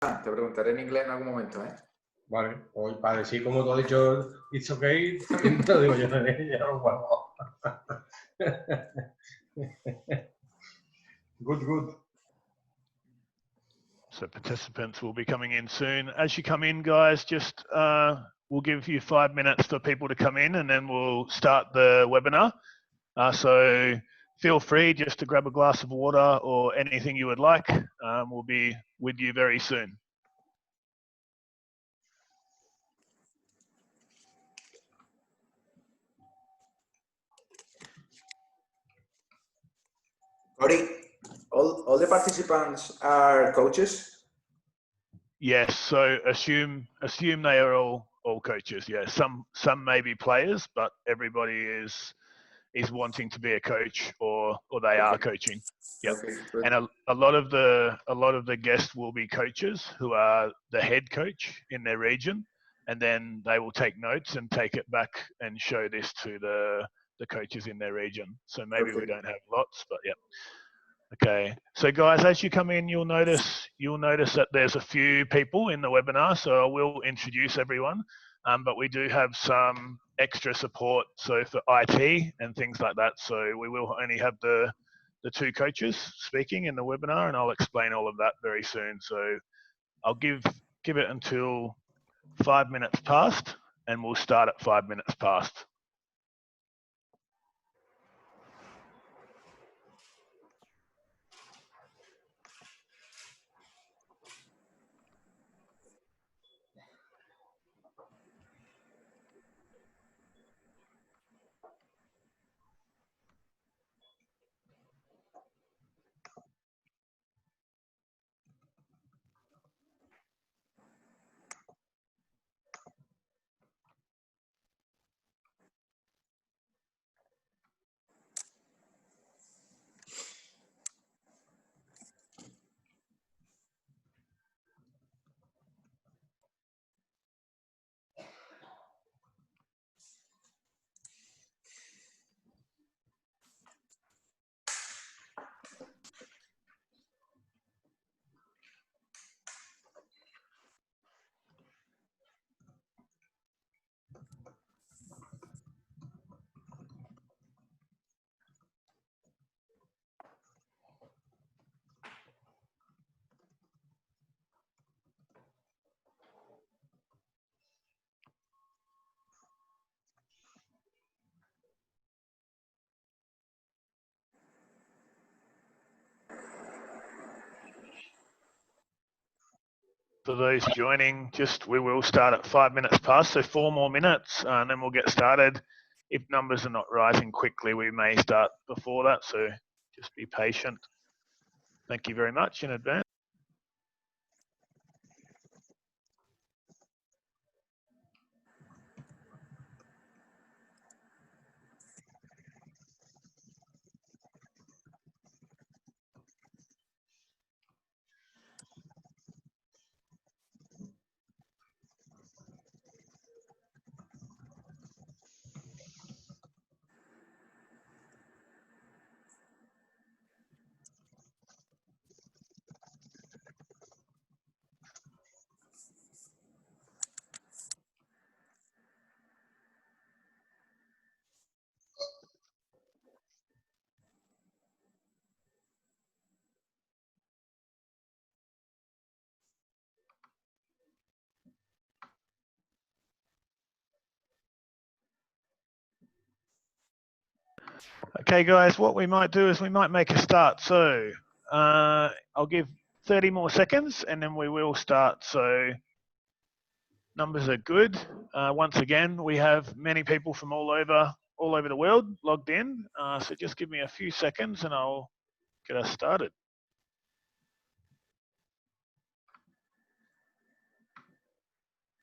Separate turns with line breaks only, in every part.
Te preguntaré en inglés en algún momento, ¿eh?
Vale, hoy para decir como tú has dicho, it's okay, también te lo digo yo, ya lo guardo. Good, good.
So participants will be coming in soon. As you come in, guys, just we'll give you 5 minutes for people to come in, and then we'll start the webinar. So feel free just to grab a glass of water or anything you would like. We'll be with you very soon.
Cory, all the participants are coaches?
Yes, so assume they are all coaches. Yeah, some may be players, but everybody is wanting to be a coach or they are coaching. Yep.
Okay,
and a lot of the guests will be coaches who are the head coach in their region, and then they will take notes and take it back and show this to the coaches in their region. So maybe we don't have lots, but yeah. Okay, so guys, as you come in, you'll notice that there's a few people in the webinar, so I will introduce everyone, but we do have some extra support, so for IT and things like that, so we will only have the two coaches speaking in the webinar, and I'll explain all of that very soon. So I'll give it until 5 minutes past, and we'll start at 5 minutes past. For those joining, we will start at 5 minutes past, so 4 more minutes, and then we'll get started. If numbers are not rising quickly, we may start before that, so just be patient. Thank you very much in advance. Okay, guys, what we might do is we might make a start. So I'll give 30 more seconds and then we will start. So numbers are good. Once again, we have many people from all over the world logged in. So just give me a few seconds and I'll get us started.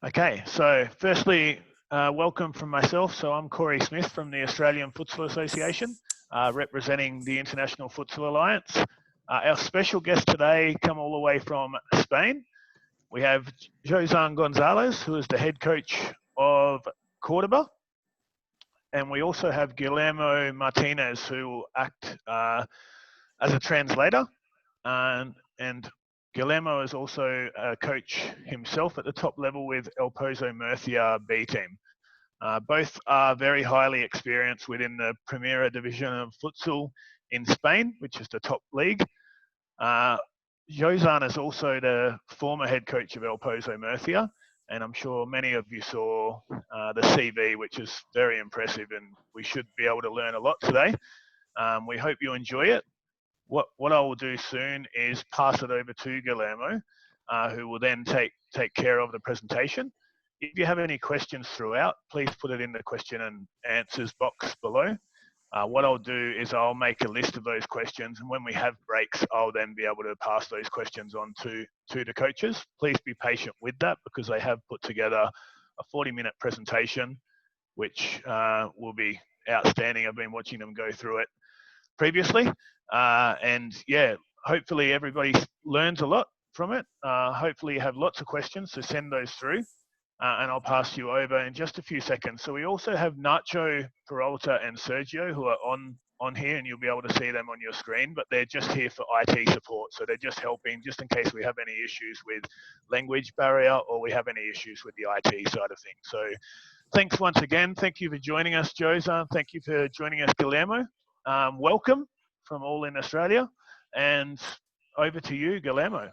Okay, so firstly, welcome from myself. So I'm Corey Smith from the Australian Futsal Association, representing the International Futsal Alliance. Our special guest today come all the way from Spain. We have Josan González, who is the head coach of Córdoba. And we also have Guillermo Martínez, who will act as a translator. And Guillermo is also a coach himself at the top level with ElPozo Murcia B team. Both are very highly experienced within the Primera division of futsal in Spain, which is the top league. Josan is also the former head coach of ElPozo Murcia, and I'm sure many of you saw the CV, which is very impressive, and we should be able to learn a lot today. We hope you enjoy it. What I will do soon is pass it over to Guillermo, who will then take care of the presentation. If you have any questions throughout, please put it in the question and answers box below. What I'll do is I'll make a list of those questions, and when we have breaks, I'll then be able to pass those questions on to the coaches. Please be patient with that because they have put together a 40-minute presentation, which will be outstanding. I've been watching them go through it previously. And yeah, hopefully everybody learns a lot from it. Hopefully you have lots of questions, so send those through. And I'll pass you over in just a few seconds. So we also have Nacho, Peralta, and Sergio who are on here, and you'll be able to see them on your screen, but they're just here for IT support. So they're just helping, just in case we have any issues with language barrier or we have any issues with the IT side of things. So thanks once again. Thank you for joining us, Josan. Thank you for joining us, Guillermo. Welcome from all in Australia. And over to you, Guillermo.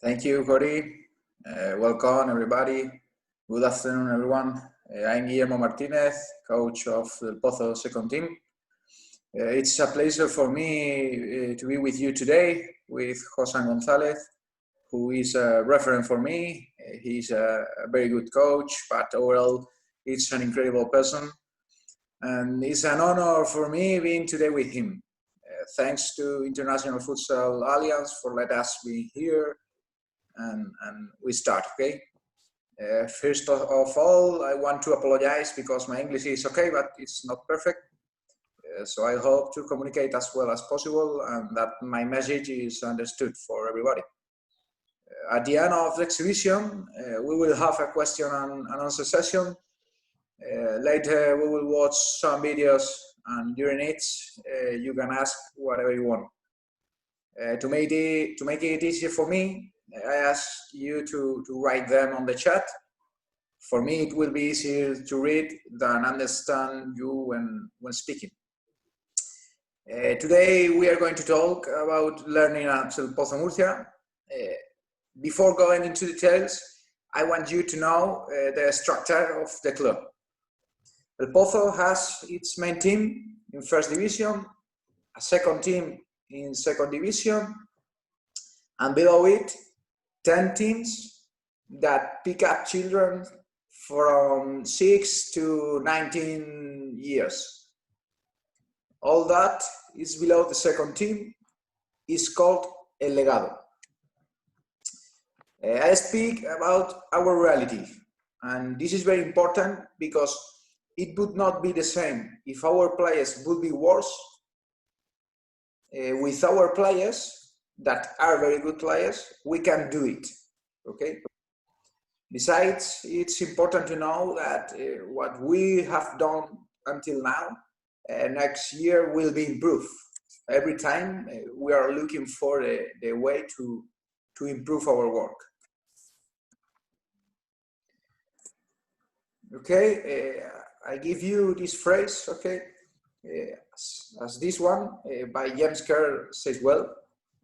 Thank you, Cody. Welcome, everybody. Good afternoon, everyone. I'm Guillermo Martínez, coach of the ElPozo second team. It's a pleasure for me to be with you today with Josan González, who is a reference for me. He's a very good coach, but overall, he's an incredible person. And it's an honor for me being today with him. Thanks to International Futsal Alliance for letting us be here. And we start, okay? First of all, I want to apologize because my English is okay, but it's not perfect. So I hope to communicate as well as possible and that my message is understood for everybody. At the end of the exhibition, we will have a question and answer session. Later, we will watch some videos, and during it, you can ask whatever you want. To make it easier for me, I ask you to write them on the chat. For me, it will be easier to read than understand you when speaking. Today, we are going to talk about learning at ElPozo Murcia. Before going into details, I want you to know the structure of the club. ElPozo has its main team in first division, a second team in second division, and below it, 10 teams that pick up children from 6 to 19 years. All that is below the second team is called El Legado. I speak about our reality, and this is very important because it would not be the same if our players would be worse. With our players that are very good players, we can do it, okay? Besides, it's important to know that what we have done until now, next year will be improved. Every time we are looking for the way to improve our work. Okay, I give you this phrase, okay, as this one by James Kerr says well,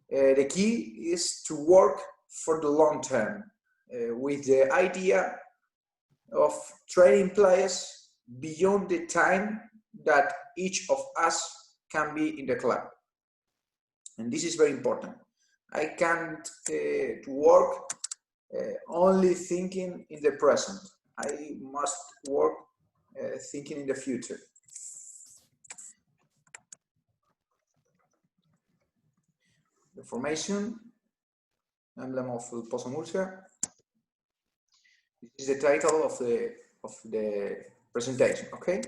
the key is to work for the long term with the idea of training players beyond the time that each of us can be in the club. And this is very important. I can't work only thinking in the present. I must work thinking in the future. The formation, emblem of ElPozo Murcia. This is the title of the presentation, okay?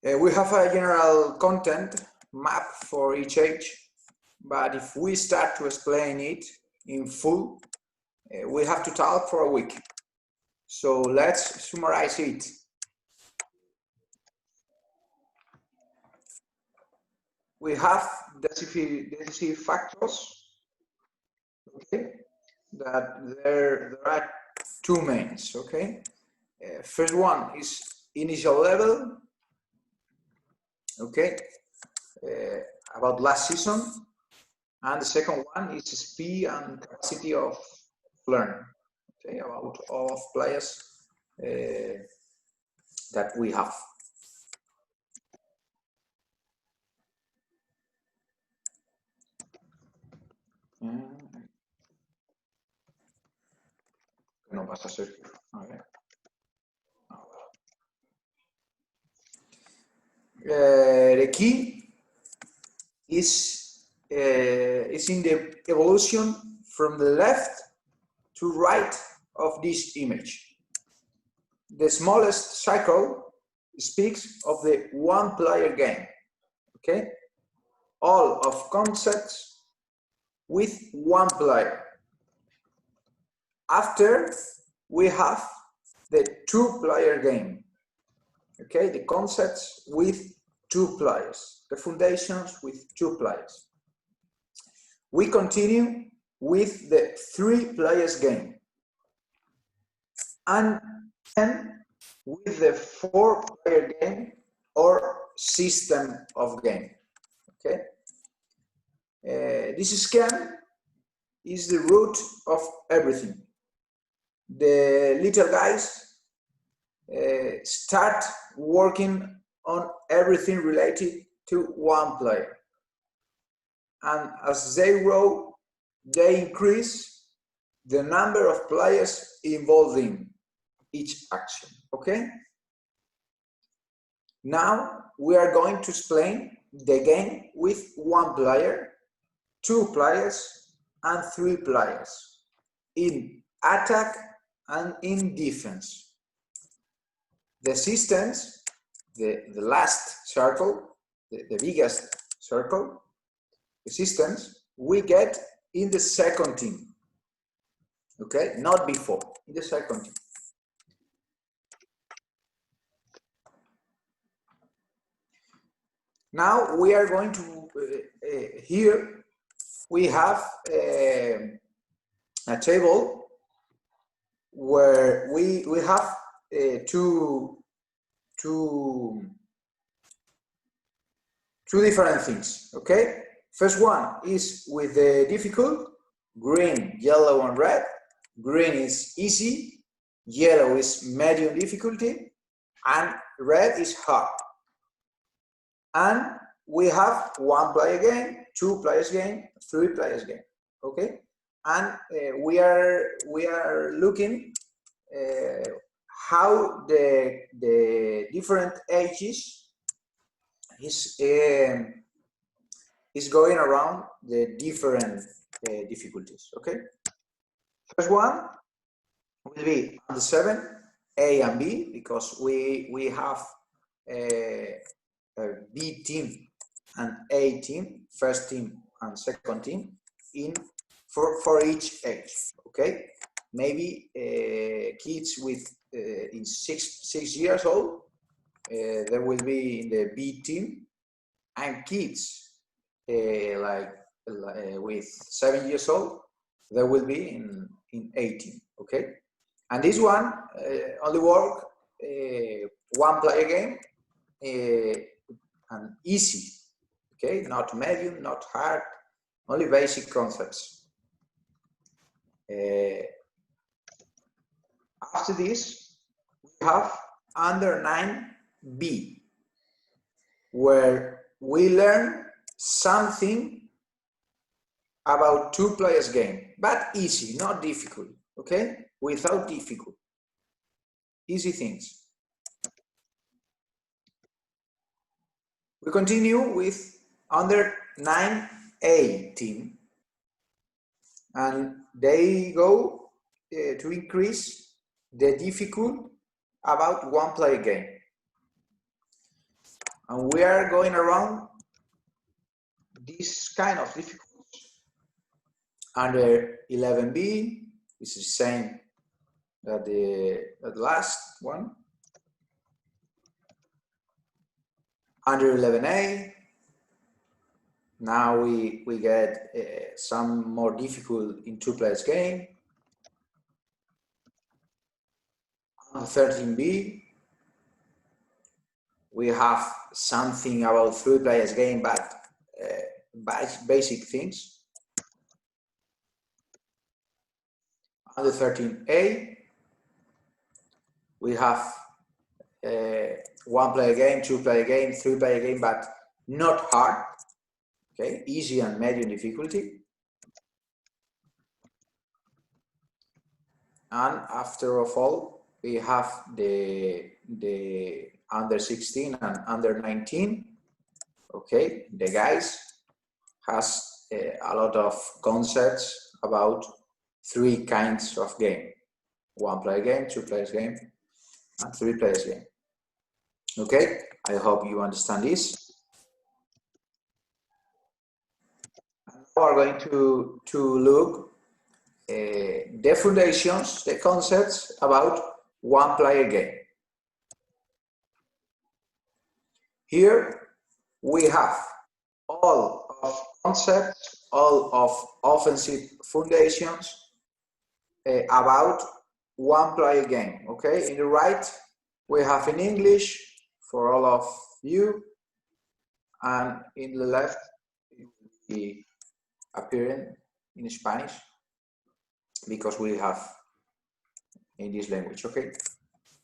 We have a general content map for each age, but if we start to explain it in full, we have to talk for a week. So let's summarize it. We have decisive factors okay, that there are two mains, okay. First one is initial level, okay, about last season, and the second one is speed and capacity of learning, okay, about all of players that we have. No pasa a ser. A ver. The key is in the evolution from the left to right of this image. The smallest circle speaks of the one-player game. Okay, all of concepts with one player. After, we have the two-player game. Okay, the concepts with two players, the foundations with two players. We continue with the three players game, and then with the four-player game or system of game. Okay, this scheme is the root of everything. The little guys start working on everything related to one player, and as they grow, they increase the number of players involved in each action. Okay, now we are going to explain the game with one player, two players, and three players in attack and in defense. The systems, the last circle, the biggest circle, the systems we get in the second team. Okay, not before, in the second team. Now we are going to, here we have a table where we have two different things, okay? First one is with the difficult, green, yellow, and red. Green is easy, yellow is medium difficulty, and red is hard. And we have one player game, two players game, three players game, okay? And we are looking how the different ages is going around the different difficulties, okay? First one will be under 7, A and B, because we have a B team and A team, first team and second team, for each age, okay? Maybe kids with in 6 years old, they will be in the B team, and kids like with 7 years old, they will be in A team, okay? And this one only work one player game and easy, okay? Not medium, not hard, only basic concepts. After this, we have under 9B, where we learn something about two players game, but easy, not difficult, okay? Without difficult, easy things. We continue with under 9A team, and they go to increase the difficult about one player game. And we are going around this kind of difficulties. Under 11B, this is the same that the last one. Under 11A, Now we get some more difficult in two players game. On 13B, we have something about three players game, but basic things. On the 13A, we have one player game, two player game, three player game, but not hard. Okay, easy and medium difficulty. And after of all, we have the under 16 and under 19. Okay, the guys has a lot of concepts about three kinds of game: one player game, two players game, and three players game. Okay, I hope you understand this. We are going to look the foundations, the concepts about one player game. Here we have all of concepts, all of offensive foundations about one player game. Okay, in the right we have in English for all of you, and in the left it will be appearing in Spanish, because we have in this language. Okay,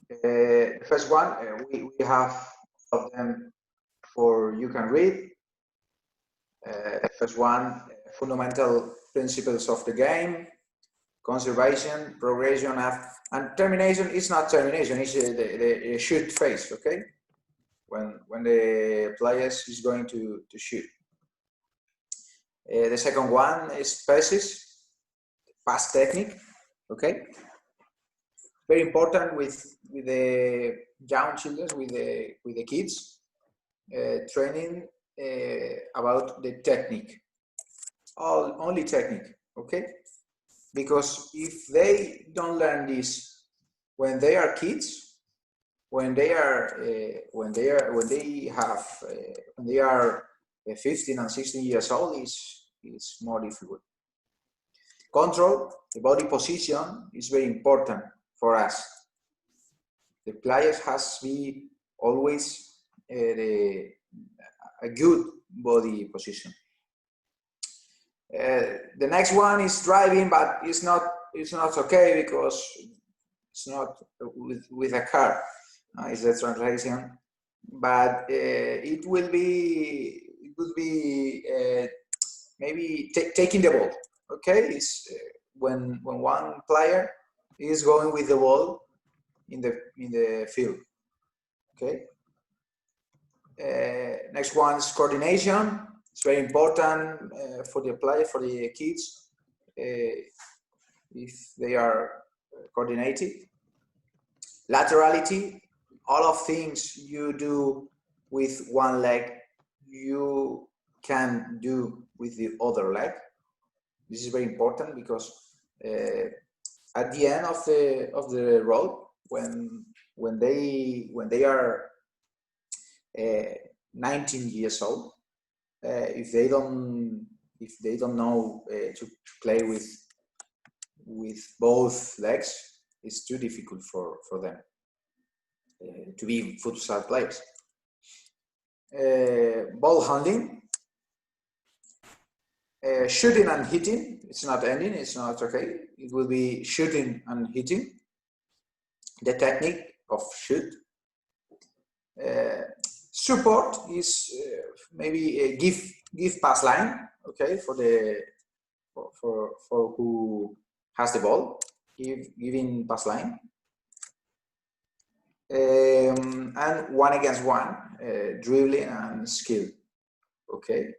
the first one we have of them for you can read. First one, fundamental principles of the game, conservation, progression, and termination. Is not termination, it's the shoot phase. Okay, when the players is going to shoot. The second one is passes, pass technique. Okay, very important with the young children, with the kids, training about the technique, only technique. Okay, because if they don't learn this when they are kids, when they are 15 and 16 years old, is more difficult. Control, the body position is very important for us. The players has to be always a good body position. The next one is driving, but it's not okay, because it's not with a car. Is the translation, but it would be maybe taking the ball. Okay, is when one player is going with the ball in the field. Okay. Next one is coordination. It's very important for the player, for the kids, if they are coordinated. Laterality, all of things you do with one leg, you can do with the other leg. This is very important, because at the end of the road, when they are 19 years old, if they don't know to play with both legs, it's too difficult for them to be futsal players. Ball handling, shooting and hitting. It's not ending, it's not okay. It will be shooting and hitting. The technique of shoot. Support is maybe a give pass line. Okay, for who has the ball, giving pass line. And one against one, dribbling and skill. Okay.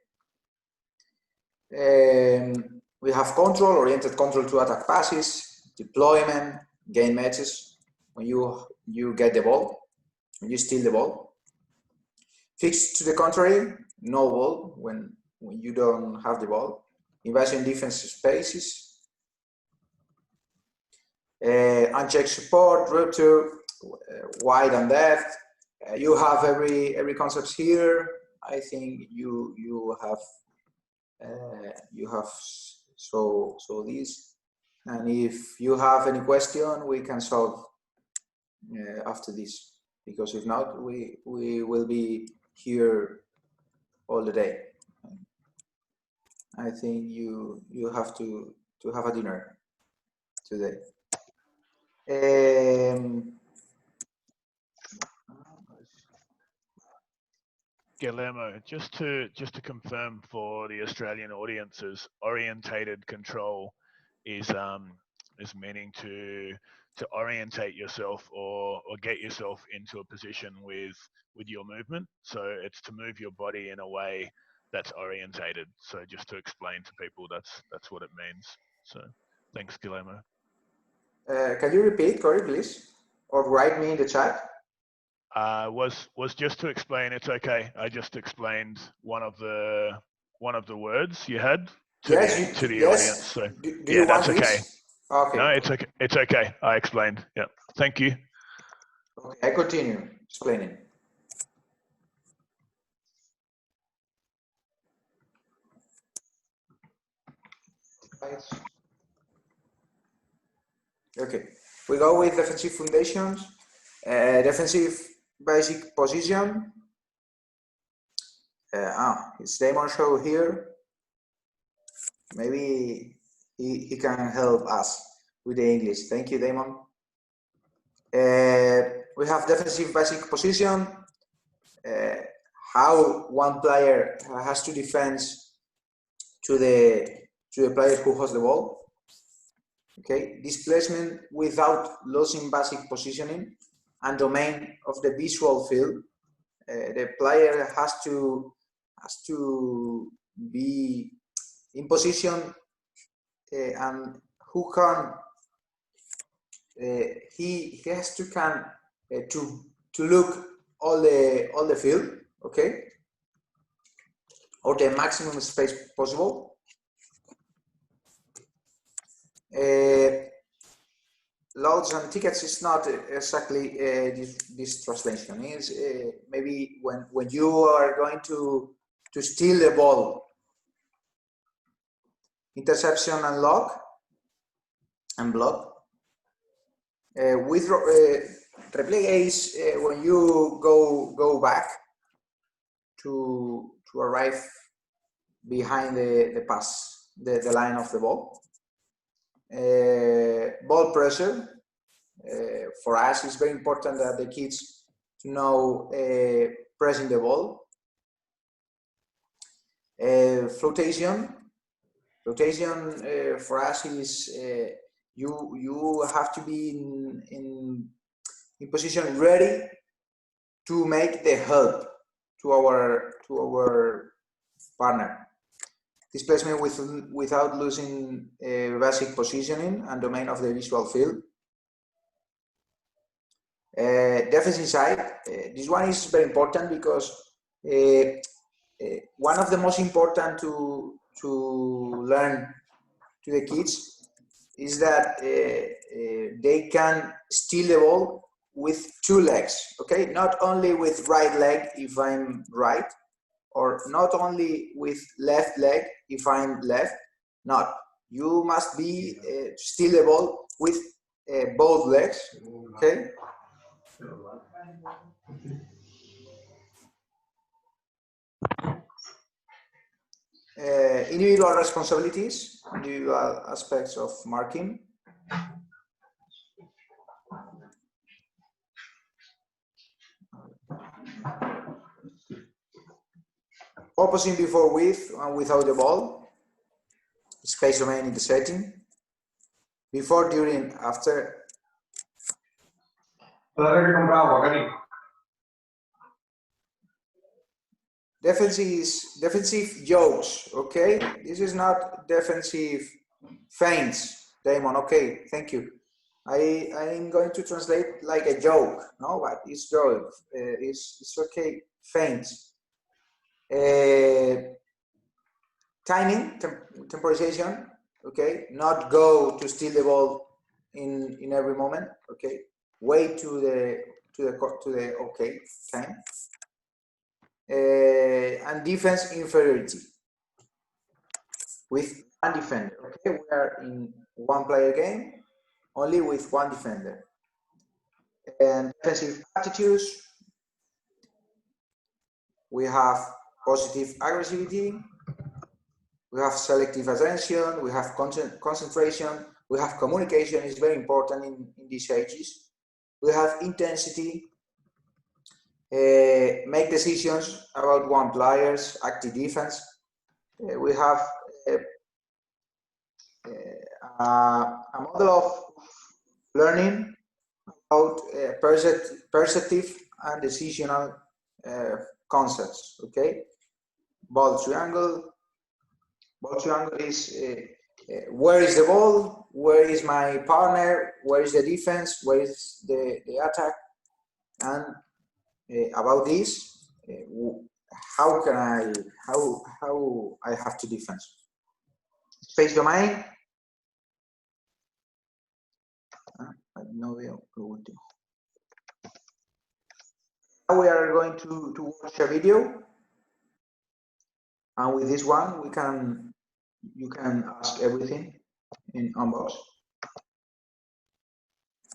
We have control, oriented control to attack passes, deployment, game matches, when you get the ball, when you steal the ball. Fixed to the contrary, no ball when you don't have the ball. Invasion defensive spaces. Unchecked support, rupture, wide and depth. You have every concept here. I think you have you have so this, and if you have any question, we can solve after this, because if not, we will be here all the day. I think you have to have a dinner today.
Guillermo, just to confirm for the Australian audiences, orientated control is meaning to orientate yourself or get yourself into a position with your movement. So it's to move your body in a way that's orientated. So just to explain to people, that's what it means. So thanks, Guillermo.
Can you repeat, Corey, please, or write me in the chat?
Was just to explain. It's okay. I just explained one of the words you had to the audience. So
do you want
that's okay.
this? Okay.
No, it's okay. It's okay. I explained. Yeah. Thank you.
Okay, I continue explaining. Okay, we go with defensive foundations, defensive basic position. It's Damon show here. Maybe he can help us with the English. Thank you, Damon. We have defensive basic position. How one player has to defend to the player who holds the ball. Okay, displacement without losing basic positioning and domain of the visual field. The player has to be in position and who can he has to to look all the field, okay, or the maximum space possible. Loads and tickets is not exactly this translation. Is maybe when you are going to steal the ball, interception and lock and block. With replay is when you go back to arrive behind the pass, the line of the ball. Ball pressure, for us it's very important that the kids to know pressing the ball. Flotation for us is you have to be in position ready to make the help to our partner. Displacement without losing basic positioning and domain of the visual field. Defensive side, this one is very important because one of the most important to learn to the kids is that they can steal the ball with two legs, okay? Not only with right leg if I'm right, or not only with left leg if I'm left, not. You must be steal the ball with both legs, okay? Individual responsibilities, individual aspects of marking. Opposing before with and without the ball. Space domain in the setting. Before, during, after. Defensive jokes, okay? This is not defensive feints, Damon, okay, thank you. I'm going to translate like a joke, no, but it's joke, it's okay, feints. Timing, temporization, okay? Not go to steal the ball in every moment, okay? Wait to the okay time. And defense inferiority. with one defender. Okay, we are in one-player game, only with one defender. And defensive attitudes, we have positive aggressivity, we have selective attention, we have concentration, we have communication, is very important in these ages. We have intensity, make decisions about one players, active defense. We have a model of learning about perceptive and decisional concepts. Okay, ball triangle is where is the ball, where is my partner, where is the defense, where is the attack, and about this, how I have to defend. Space domain. No veo lo último. Now we are going to watch a video, and with this one you can ask everything in unbox.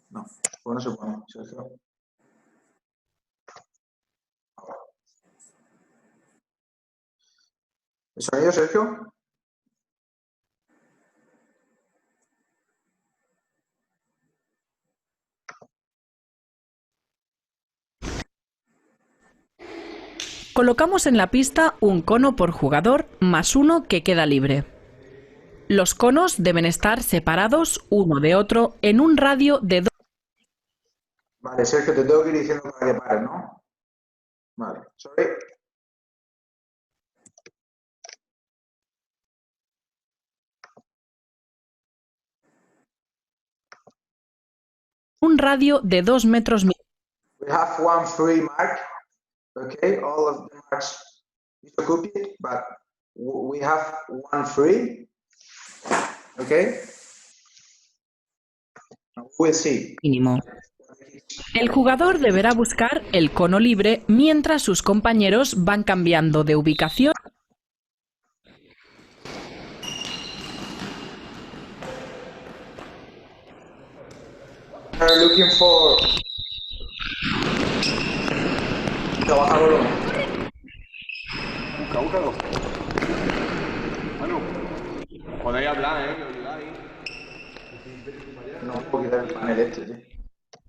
No, no se pone. ¿El sonido, Sergio?
Colocamos en la pista un cono por jugador más uno que queda libre. Los conos deben estar separados uno de otro en un radio de 2.
Vale, Sergio, te tengo que ir diciendo para que pares, ¿no? Vale, sorry.
Un radio de 2 metros.
We have one free mark. Okay, all of the marks is occupied, but we have one free. Okay. We'll see.
Mínimo. El jugador deberá buscar el cono libre mientras sus compañeros van cambiando de ubicación.
We're looking for. Trabajarlo.
Búscalo. Bueno, podéis hablar, ¿eh?
No puedo quitar el panel este, tío.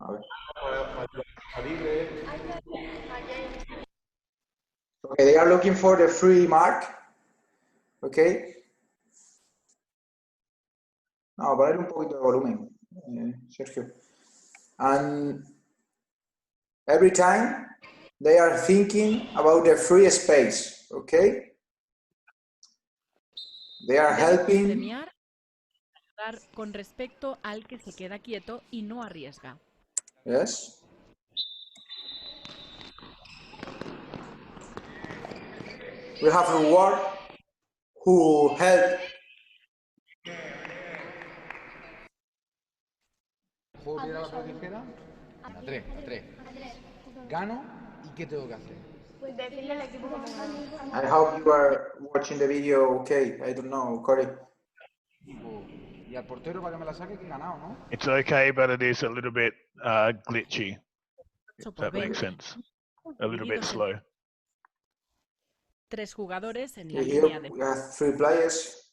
A ver. Okay, they are looking for the free mark. Okay. No, poner un poquito de volumen, Sergio. And every time they are thinking about the free space, okay? They are helping.
Con respecto al que se queda quieto y no arriesga.
Yes. We have a reward who help.
¿Puedo tirar la tijera? A 3. Gano y ¿qué tengo que hacer?
Pues decirle al equipo como gana.
I hope you are watching the video okay. I don't know, Corey.
Y al portero para que me la saque que he ganado, ¿no?
It's okay, but it is a little bit glitchy. If that makes sense. A little bit slow.
3 jugadores en la
Here
línea de
we have 3 players.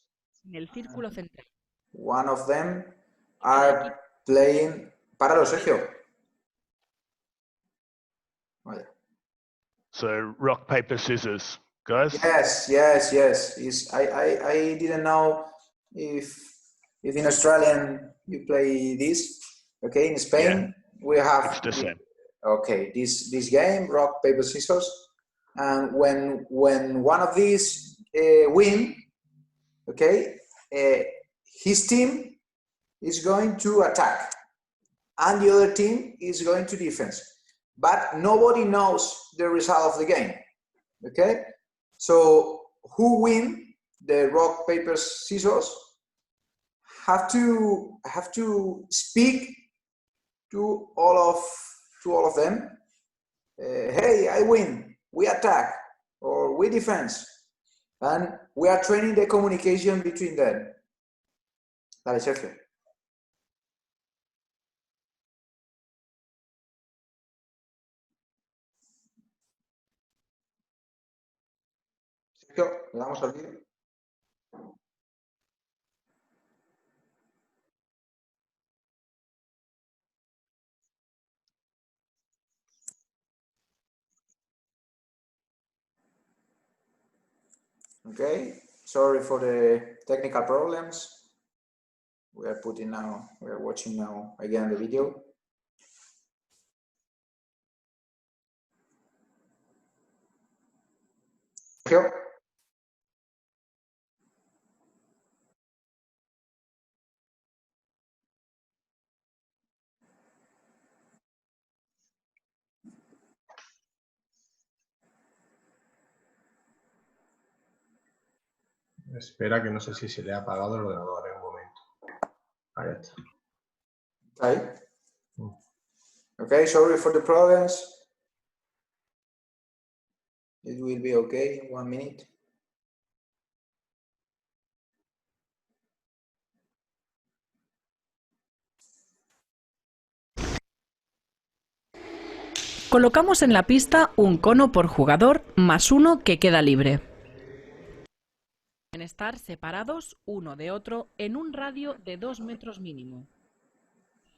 en el círculo central.
One of them are playing. Páralo, Sergio. Vaya.
So rock, paper, scissors, guys.
Yes. I didn't know if in Australian you play this. Okay, in Spain we have.
It's the same.
Okay, this game, rock, paper, scissors, and when one of these win, okay, his team is going to attack, and the other team is going to defense. But nobody knows the result of the game. Okay, so who win the rock, paper, scissors have to speak to all of them. Hey, I win. We attack or we defense, and we are training the communication between them. Dale, Sergio. Sergio, le damos al vídeo. Okay, sorry for the technical problems. We are watching now again the video. Sergio.
Espera, que no sé si se le ha apagado el ordenador en un momento. Ahí está.
Okay. Okay, sorry for the problems. It will be okay in 1 minute.
Colocamos en la pista un cono por jugador más uno que queda libre. Deben estar separados uno de otro en un radio de 2 metros mínimo.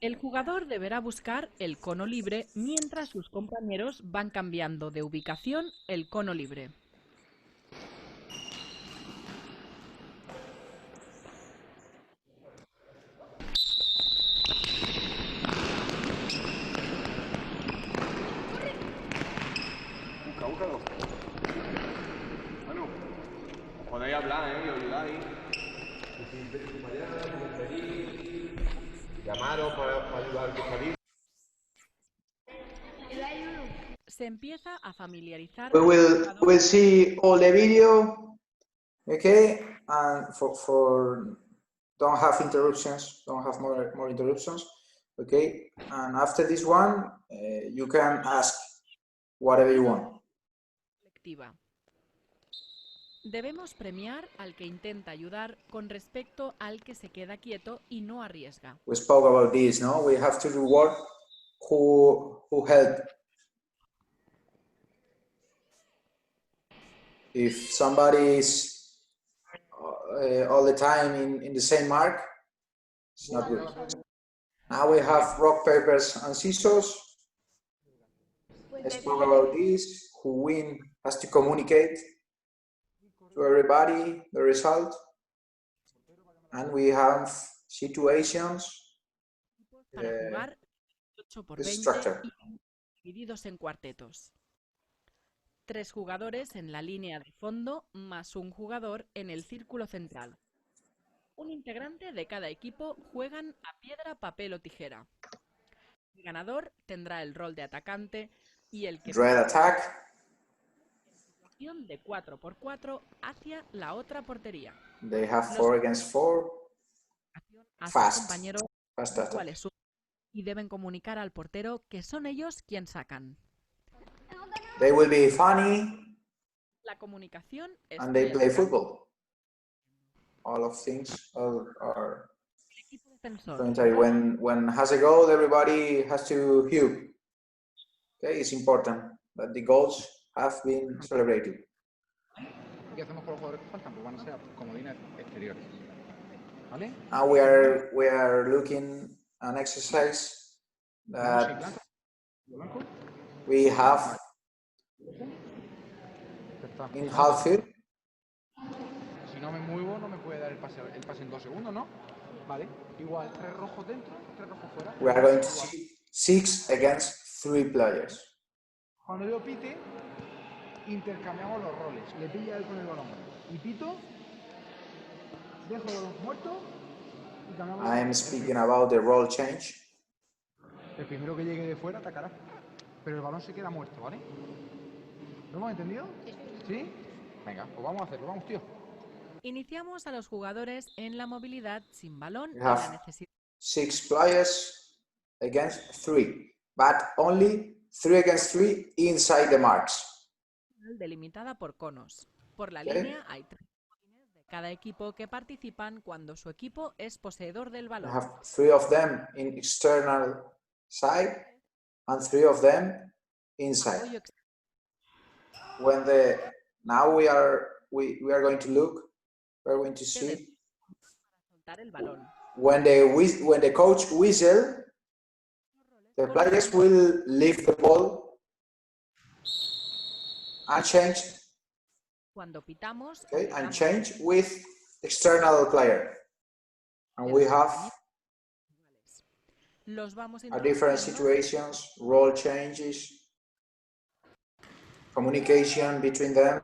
El jugador deberá buscar el cono libre mientras sus compañeros van cambiando de ubicación el cono libre.
Búscalo. Bueno, podéis hablar, y ayudáis.
Llamaros para ayudar a salir.
Se empieza a familiarizar.
We'll see all the video, okay, and for don't have interruptions, don't have more interruptions, okay, and after this one, you can ask whatever you want.
Colectiva. Debemos premiar al que intenta ayudar con respecto al que se queda quieto y no arriesga.
We spoke about this, no? We have to reward who helped. If somebody is all the time in the same mark, it's not good. Now we have rock, papers, and scissors. Let's talk about this. Who wins has to communicate to everybody the result. And we have situations.
Para jugar 8 por 20
structure.
divididos en cuartetos. 3 jugadores en la línea de fondo más un jugador en el círculo central. Un integrante de cada equipo juegan a piedra, papel o tijera. El ganador tendrá el rol de atacante y el que
Red attack.
de 4 por 4 hacia la otra portería.
They have 4 against 4. Fast.
Compañeros
Fast attack.
Y deben comunicar al portero que son ellos quien sacan.
They will be funny.
La comunicación es
And they play football. All of things are commentary. When has a goal, everybody has to hew. Okay, it's important that the goals have been celebrated.
¿Qué hacemos con los jugadores que faltan? Pues van a ser comodines exteriores. ¿Vale?
Now we are looking an exercise that we have in half field.
Si no me muevo, no me puede dar el pase en 2 segundos, ¿no? Vale. Igual, 3 rojos dentro, 3 rojos fuera.
We are going to see 6 against 3 players.
Cuando yo pite, intercambiamos los roles. Le pilla él con el balón. Y pito, dejo los muertos y cambiamos.
I am speaking about the role change.
El primero que llegue de fuera atacará. Pero el balón se queda muerto, ¿vale? ¿Lo hemos entendido? ¿Sí? Venga, pues vamos a hacerlo. Vamos, tío.
Iniciamos a los jugadores en la movilidad sin balón y
We
la
have
necesidad
6 players against 3, but only 3 against 3 inside the marks.
delimitada por conos. Por la
Okay.
línea hay 3 cada equipo que participan cuando su equipo es poseedor del
I
balón.
have 3 of them in external side and 3 of them inside.
Apoyo ex-
When the now we are going to look, we're going to see
soltar el balón.
when the coach whistle, the players will leave the ball and change,
Cuando pitamos,
okay, and
pitamos
change with external player, and we have
los vamos
a different
introduciendo
situations, role changes, communication between them.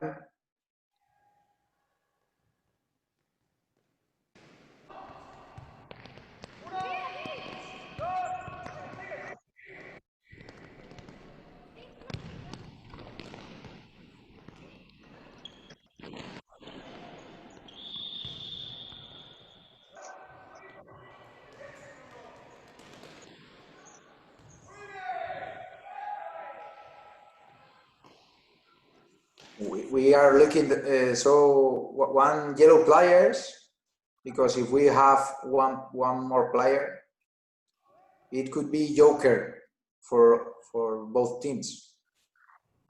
We are looking so one yellow players, because if we have one more player, it could be joker for both teams.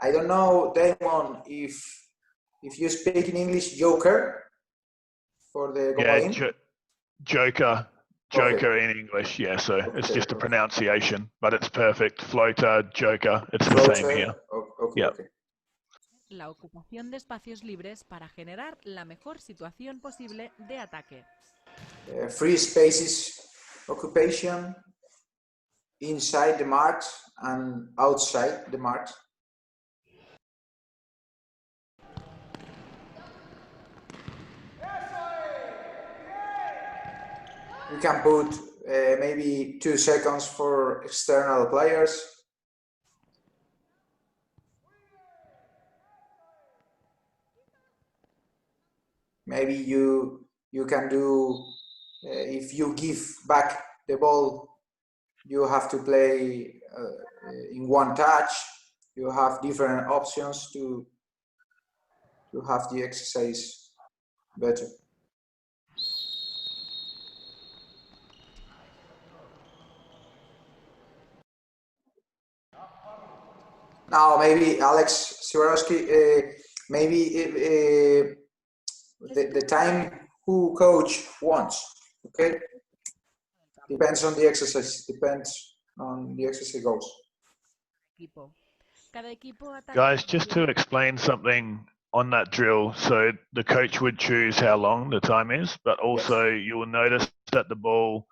I don't know, Damon, if you speak in English, joker for the
Yeah,
comodín?
Joker.
Okay.
Joker in English, yeah, so it's
Okay,
just a
okay.
pronunciation, but it's perfect. Floater, Joker, it's the
Floater,
same here.
okay,
Yeah.
okay.
la ocupación de espacios libres para generar la mejor situación posible de ataque.
Free spaces occupation inside the marks and outside the marks. We can put maybe 2 seconds for external players. Maybe you can do, if you give back the ball, you have to play in one touch. You have different options to have the exercise better. Now, maybe Alex Siwarowski, maybe the time who coach wants, okay? Depends on the exercise, depends on the exercise goals.
Cada equipo ataca.
Guys, just to explain something on that drill, so the coach would choose how long the time is, but also you will notice that the ball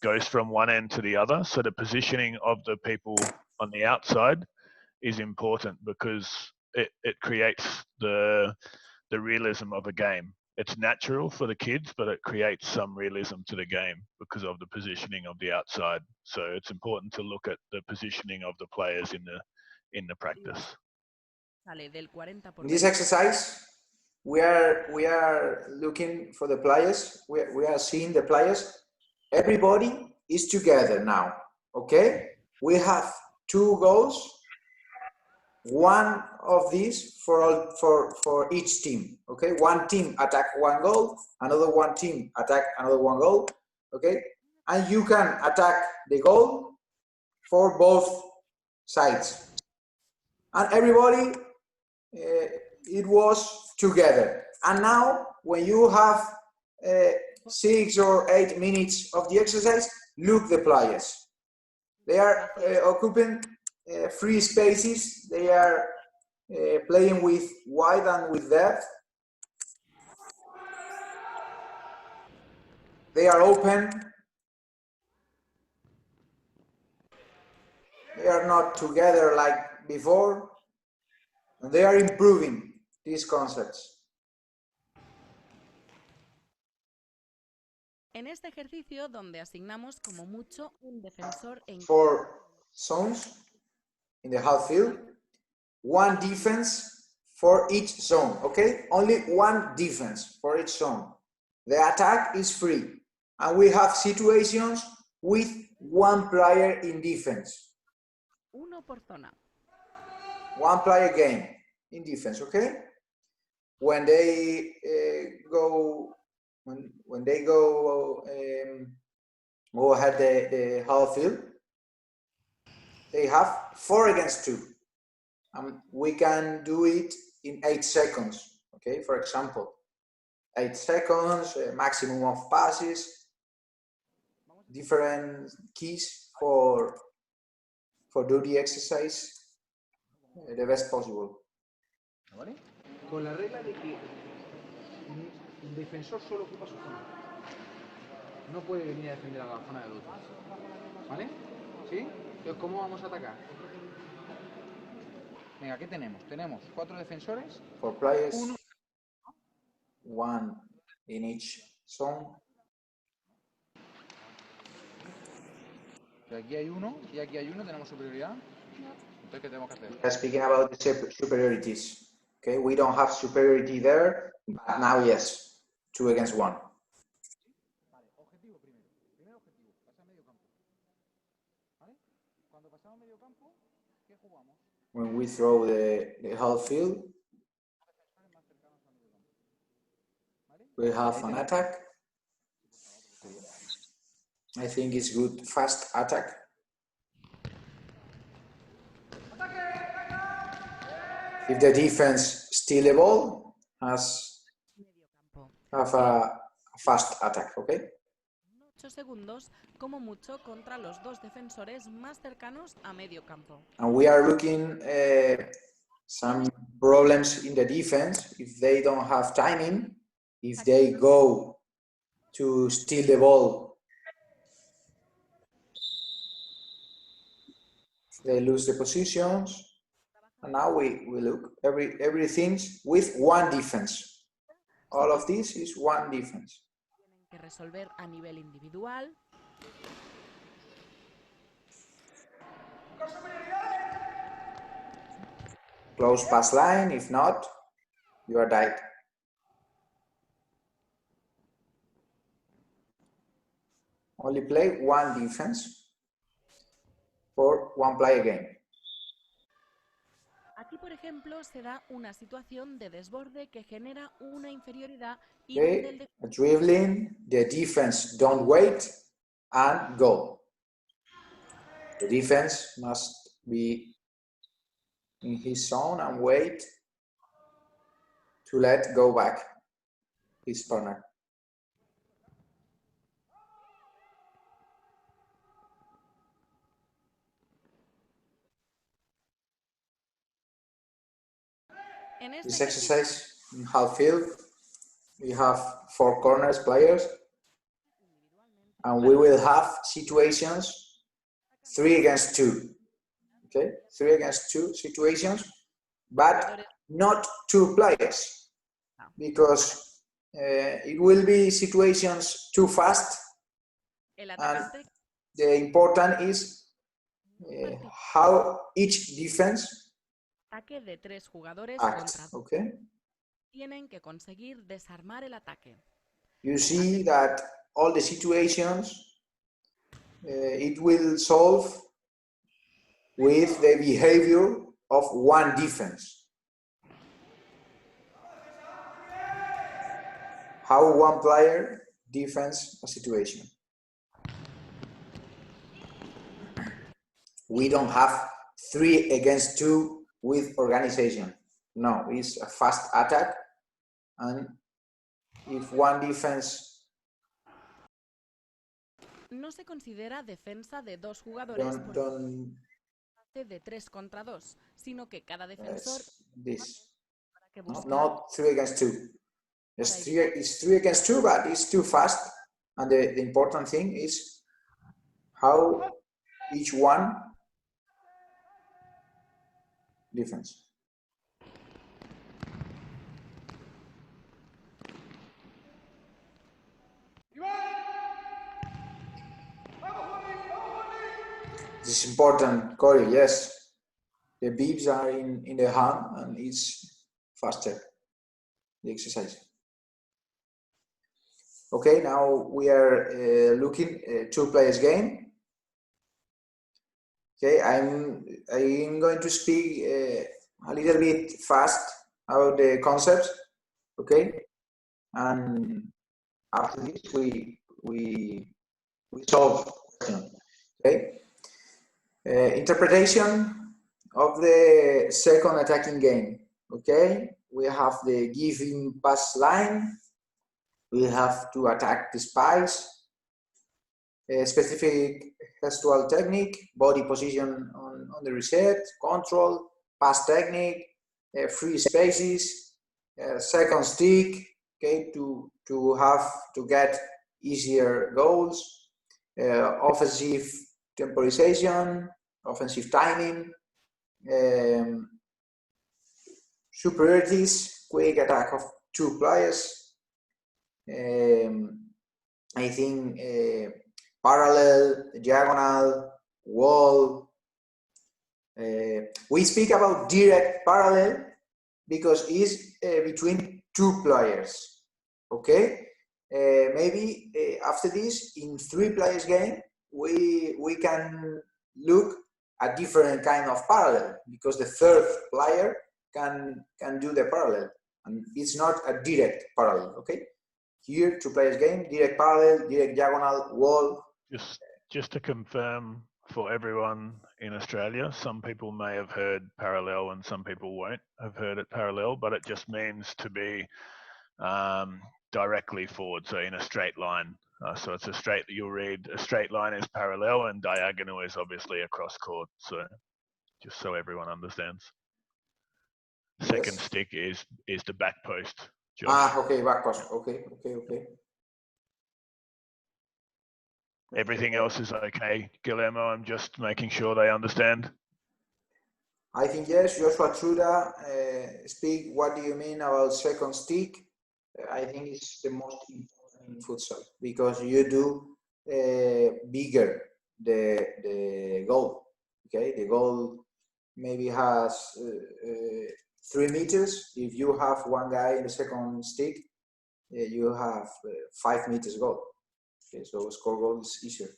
goes from one end to the other. So the positioning of the people on the outside is important because it creates the realism of a game. It's natural for the kids, but it creates some realism to the game because of the positioning of the outside. So it's important to look at the positioning of the players in the practice.
In this exercise, we are looking for the players. We are seeing the players. Everybody is together now. Okay, we have 2 goals. One of these for each team. Okay, one team attack 1 goal, another one team attack another 1 goal. Okay, and you can attack the goal for both sides. And everybody, it was together. And now, when you have 6 or 8 minutes of the exercise, look the players. They are occupying free spaces. They are playing with wide and with depth. They are open. They are not together like before. And they are improving these concepts.
En este ejercicio donde asignamos como mucho un defensor en
4 zones in the half field, 1 defense for each zone, okay? Only 1 defense for each zone. The attack is free, and we have situations with 1 player in defense.
uno por zona.
1 player game in defense, okay? when they go ahead the half field, they have 4 against 2. We can do it in 8 seconds. Okay, for example, 8 seconds, maximum of passes, different keys for do the exercise the best possible.
¿Vale? Con la regla de que un defensor solo ocupa su zona. No puede venir a defender a la zona del otro. ¿Vale? ¿Sí? Entonces, ¿cómo vamos a atacar? Venga, ¿qué tenemos? Tenemos 4 defensores.
4 players, 1 in each zone.
Y aquí hay uno, y aquí hay uno, tenemos superioridad. Entonces, ¿qué tenemos que hacer?
We're speaking about the superiorities. Okay, we don't have superiority there, but now yes, 2 against 1.
Vale, objetivo primero. Primer objetivo, pasar medio campo. ¿Vale? Cuando pasamos medio campo, ¿qué jugamos?
When we throw the half field, we have an attack. I think it's good, fast attack. If the defense steal the ball, have a fast attack, okay?
8 segundos, como mucho, contra los 2 defensores más cercanos a medio campo.
And we are looking some problems in the defense if they don't have timing, if they go to steal the ball, they lose the positions. And now we look everything with 1 defense. All of this is 1 defense.
Tienen que resolver a nivel individual.
Close pass line, if not, you are died. Only play 1 defense for 1 player game.
Aquí, por ejemplo, se da una situación de desborde que genera una inferioridad y
Okay, a dribbling, the defense don't wait and go. The defense must be in his zone and wait to let go back his partner. This exercise in half field, we have 4 corners players, and we will have situations 3 against 2. Okay, 3 against 2 situations, but not 2 players, because it will be situations too fast, and the important is how each defense
ataque de 3 jugadores
acts.
contra 2.
Okay,
Tienen que conseguir desarmar el ataque.
you see that all the situations it will solve with the behavior of 1 defense. How 1 player defends a situation. We don't have 3 against 2 with organization. No, it's a fast attack, and if 1 defense
No se considera defensa de 2 jugadores de 3 contra 2, sino que cada defensor
this
que busca
not 3 against 2. It's 3 against 2, but it's too fast, and the important thing is how each one defense. This is important, Corey, yes. The beeps are in the hand and it's faster, the exercise. Okay, now we are looking 2 players game. Okay, I'm going to speak a little bit fast about the concepts. okay? And after this, we solve the question, okay? Interpretation of the second attacking game, okay? We have the giving pass line. We have to attack the spikes, specific gestual technique, body position on the reset, control, pass technique, free spaces, second stick, okay, to get easier goals, offensive temporization, offensive timing, superiorities, quick attack of two players. I think parallel, diagonal, wall. We speak about direct parallel because it's between two players, okay? Maybe after this, in 3 players game, we can look at different kind of parallel because the third player can do the parallel, and it's not a direct parallel, okay? Here, 2 players game, direct parallel, direct diagonal, wall.
Just to confirm for everyone in Australia, some people may have heard parallel and some people won't have heard it parallel, but it just means to be directly forward, so in a straight line. So it's a straight, you'll read a straight line is parallel and diagonal is obviously across court. So just so everyone understands. Second
Yes.
stick is the back post. Josh.
Okay, back post. Okay.
Everything else is okay, Guillermo. I'm just making sure they understand.
I think yes. Joshua Truda, speak. What do you mean about second stick? I think it's the most important in futsal because you do bigger the goal. Okay, the goal maybe has 3 meters. If you have one guy in the second stick, you have 5 meters goal. Okay, so score goal is easier.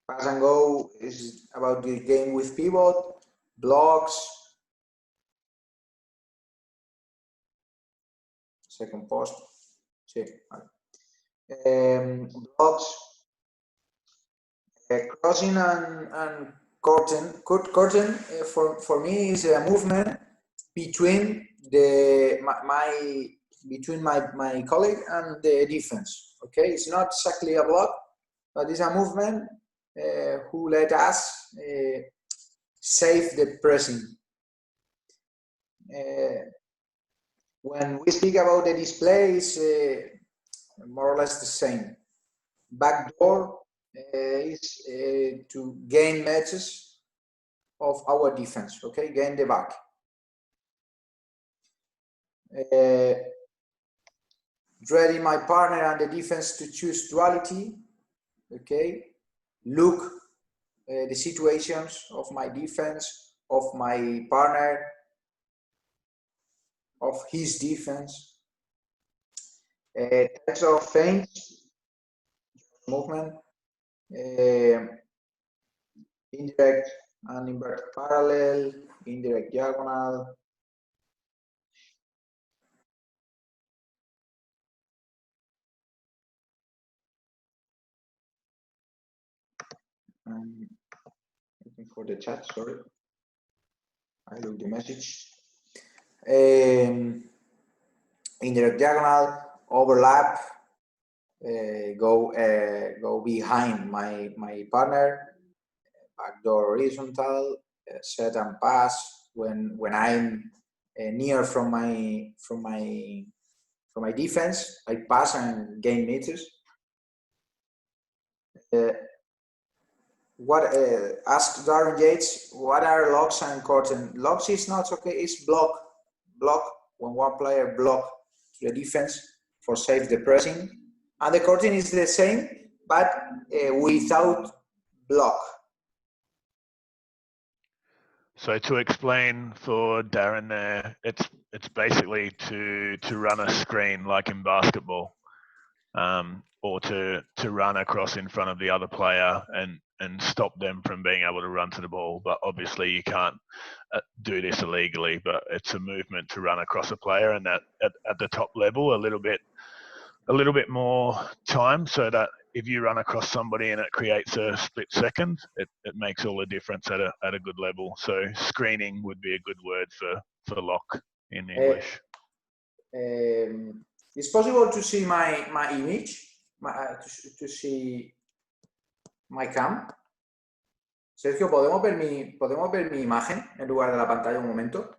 Pass and go is about the game with pivot, blocks, second post, blocks, crossing and curtain. Curtain for me is a movement between my colleague and the defense. Okay, it's not exactly a block, but it's a movement who let us save the pressing. When we speak about the display, it's more or less the same. Backdoor is to gain matches of our defense, okay, gain the back. Ready my partner and the defense to choose duality, okay, look the situations of my defense, of my partner, of his defense, types of feints, movement, indirect and inverted parallel, indirect diagonal, looking for the chat, sorry. I look the message. Indirect diagonal, overlap, go behind my partner, backdoor horizontal, set and pass when I'm near from my defense. I pass and gain meters. Ask Darren Yates, what are locks and curtain? Locks is not okay, it's block when one player block to the defense for save the pressing, and the curtain is the same but without block. So
to explain for Darren there, it's basically to run a screen like in basketball, or to run across in front of the other player and and stop them from being able to run to the ball. But obviously you can't do this illegally, but it's a movement to run across a player, and that at the top level a little bit more time, so that if you run across somebody and it creates a split second, it makes all the difference at a good level. So screening would be a good word for lock in English.
It's possible to see my image, to see my cam. Sergio, ¿podemos ver mi imagen en lugar de la pantalla un momento?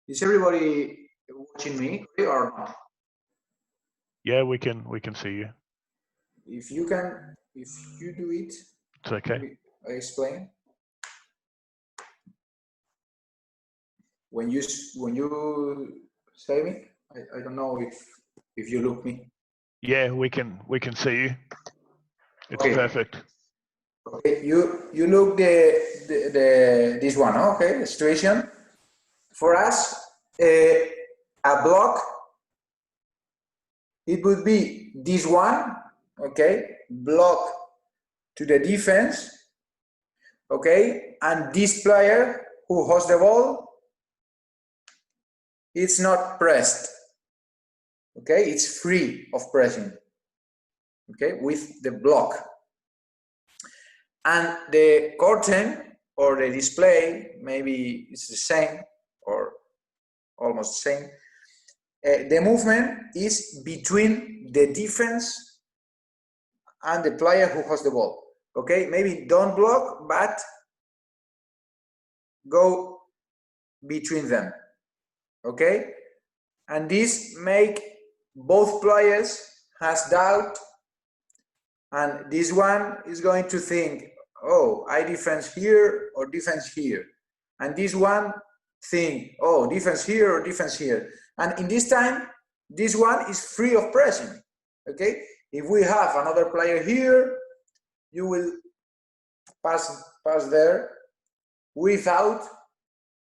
Is everybody watching me or not?
Yeah, we can see you.
If you do it,
it's okay.
I explain. When you say me, I don't know if you look me.
Yeah, we can see you. It's
okay.
Perfect.
Okay, you look this one, okay? The situation for us, a block. It would be this one, okay? Block to the defense, okay? And this player who holds the ball, it's not pressed, okay? It's free of pressing, okay? With the block. And the curtain or the display, maybe it's the same or almost the same. The movement is between the defense and the player who has the ball, okay? Maybe don't block, but go between them, okay? And this make both players has doubt, and this one is going to think, oh, I defense here or defense here. And this one think, oh, defense here or defense here. And in this time, this one is free of pressing, okay? If we have another player here, you will pass there without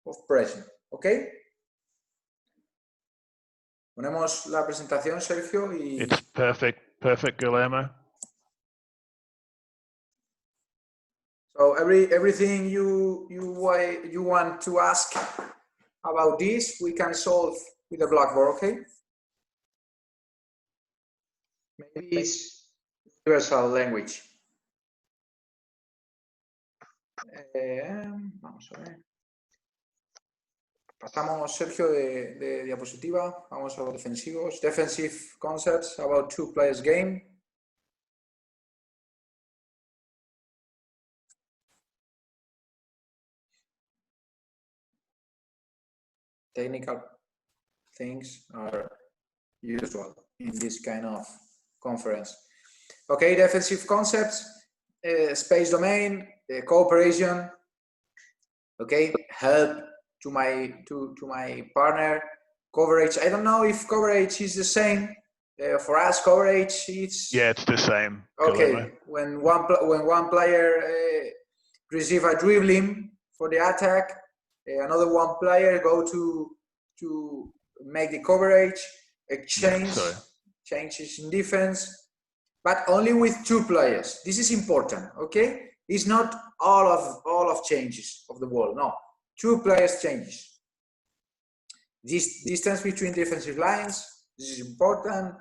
of pressing, okay? Ponemos la presentación, Sergio, y...
It's perfect, Guillermo.
So everything you want to ask about this, we can solve with the Blackboard, okay? Maybe it's universal language. Vamos a ver. Pasamos, Sergio, de diapositiva. Vamos a los defensivos. Defensive concepts about two players game. Technical things are usual in this kind of conference. Okay, defensive concepts, space domain, cooperation. Okay, help to my partner. Coverage. I don't know if coverage is the same. For us, coverage it's
it's the same.
Okay,
Guillermo.
when one player receive a dribbling for the attack, another one player go to make the coverage, exchange, changes in defense, but only with two players. This is important, okay? It's not all of changes of the ball, no. Two players changes. This distance between defensive lines, this is important.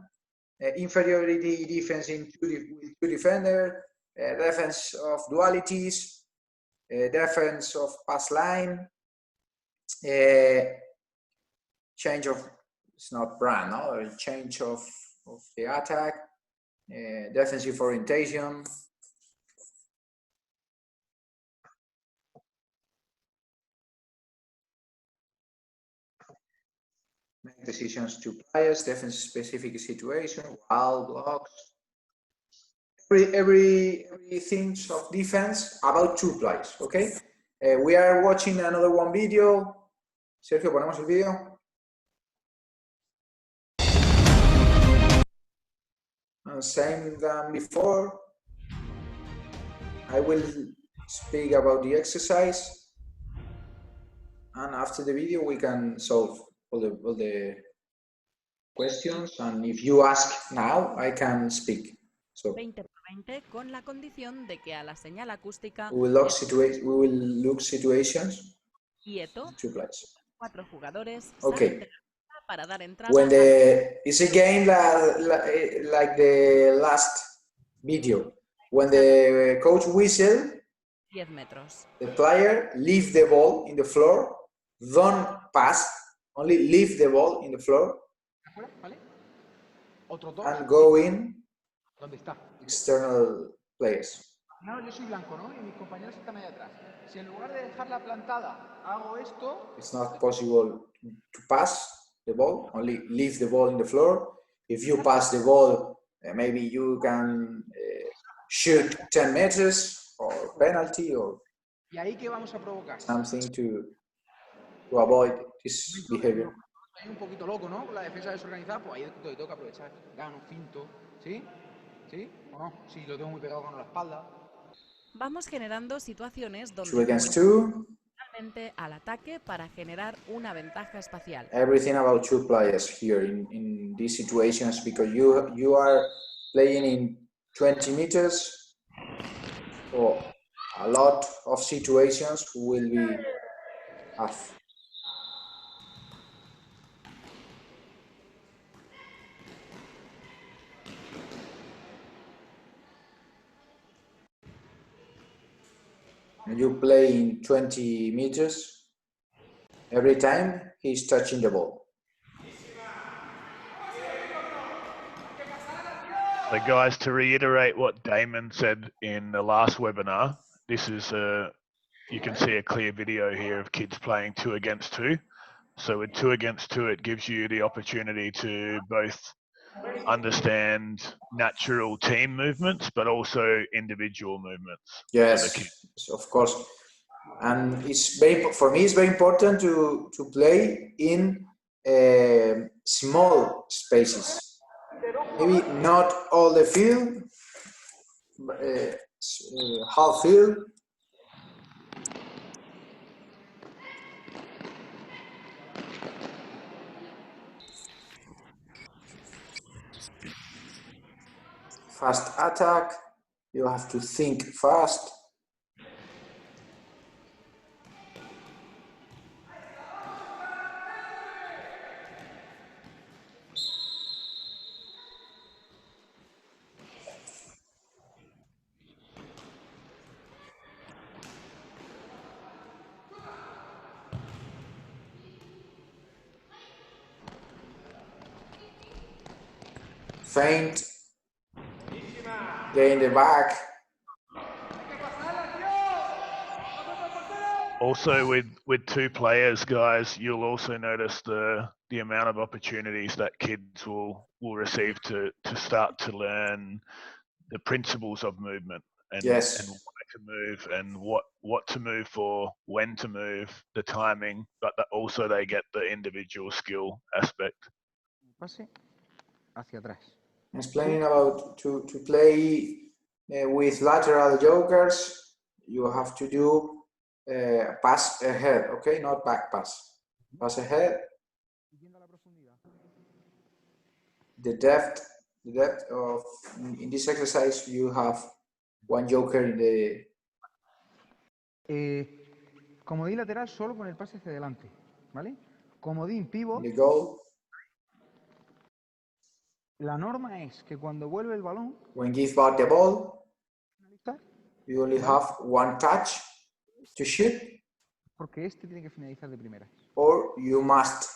Inferiority defense with two defenders, defense of dualities, defense of pass line, change of, it's not brand, no? Change of the attack, defensive orientation. Make decisions to players, defense specific situation, wall blocks. Everything of defense about two players, okay? We are watching another one video. Sergio, ponemos el video. And same than before. I will speak about the exercise, and after the video we can solve all the questions. And if you ask now, I can speak. So
20 con la condición de que a la señal acústica
we will look situations.
quieto,
2 players.
4 jugadores
Okay.
salen de la pista para dar entrada
When it's a game like the last video. When the coach whistle,
10 metros.
the player leave the ball in the floor, don't pass, only leave the ball in the floor
¿Vale? Otro dos.
and go in
¿Dónde está?
external players.
No, yo soy blanco, ¿no? Y mis compañeros están ahí atrás. Si en lugar de dejarla plantada hago esto...
It's not possible to pass the ball, only leave the ball in the floor. If you pass the ball, maybe you can shoot 10 meters or penalty or
¿Y ahí qué vamos a provocar?
something to avoid this behavior.
Ahí un poquito loco, ¿no? Con la defensa desorganizada, pues ahí es donde tengo que aprovechar. Gano, finto, ¿sí? ¿Sí? ¿O no? Si lo tengo muy pegado con la espalda.
Vamos generando situaciones
2
donde
against 2.
realmente al ataque para generar una ventaja espacial.
Everything about 2 players here in these situations, because you are playing in 20 meters, or a lot of situations will be off. And you play in 20 meters, every time he's touching the ball.
So guys, to reiterate what Damon said in the last webinar, this is you can see a clear video here of kids playing 2 against 2. So with 2 against 2, it gives you the opportunity to both understand natural team movements, but also individual movements.
Yes, of course. And for me, it's very important to play in small spaces. Maybe not all the field, half field. Fast attack, you have to think fast. Feint, get in the back.
Also with 2 players, guys, you'll also notice the amount of opportunities that kids will receive to start to learn the principles of movement and,
Yes.
and why to move and what to move for, when to move, the timing, but that also they get the individual skill aspect.
Pase hacia atrás.
Explaining about to play with lateral jokers, you have to do pass ahead, okay? Not back pass. Pass ahead. The depth of in this exercise you have 1 joker in the.
Comodín lateral solo con el pase hacia adelante, ¿vale? Comodín pivot.
In the goal.
La norma es que cuando vuelve el balón,
When give back the ball, you only have 1 touch to shoot.
Porque este tiene que finalizar de primera.
Or you must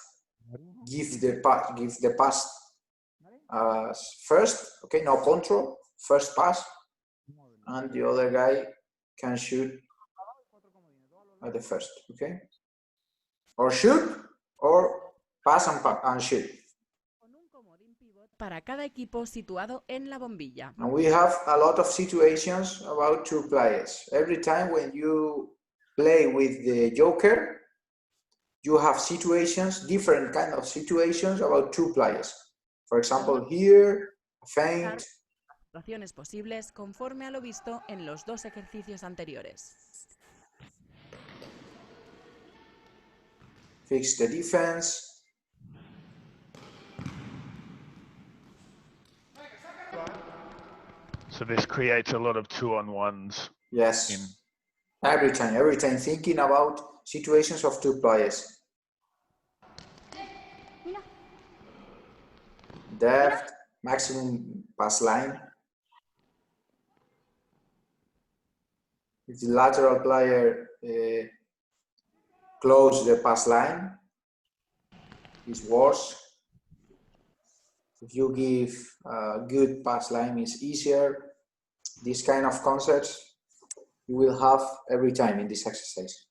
give the pass as first, okay, no control, first pass, and the other guy can shoot at the first, okay? Or shoot, or pass and shoot.
Con un comodín pivot para cada equipo situado en la bombilla.
And we have a lot of situations about 2 players. Every time when you play with the joker, you have situations, different kind of situations about 2 players. For example, here, a feint.
Situaciones posibles conforme a lo visto en los 2 ejercicios anteriores.
Fix the defense.
So this creates a lot of 2-on-1s.
Yes. Every time thinking about situations of two players. Depth, maximum pass line. If the lateral player close the pass line, it's worse. If you give a good pass line, it's easier. This kind of concepts you will have every time in this exercise.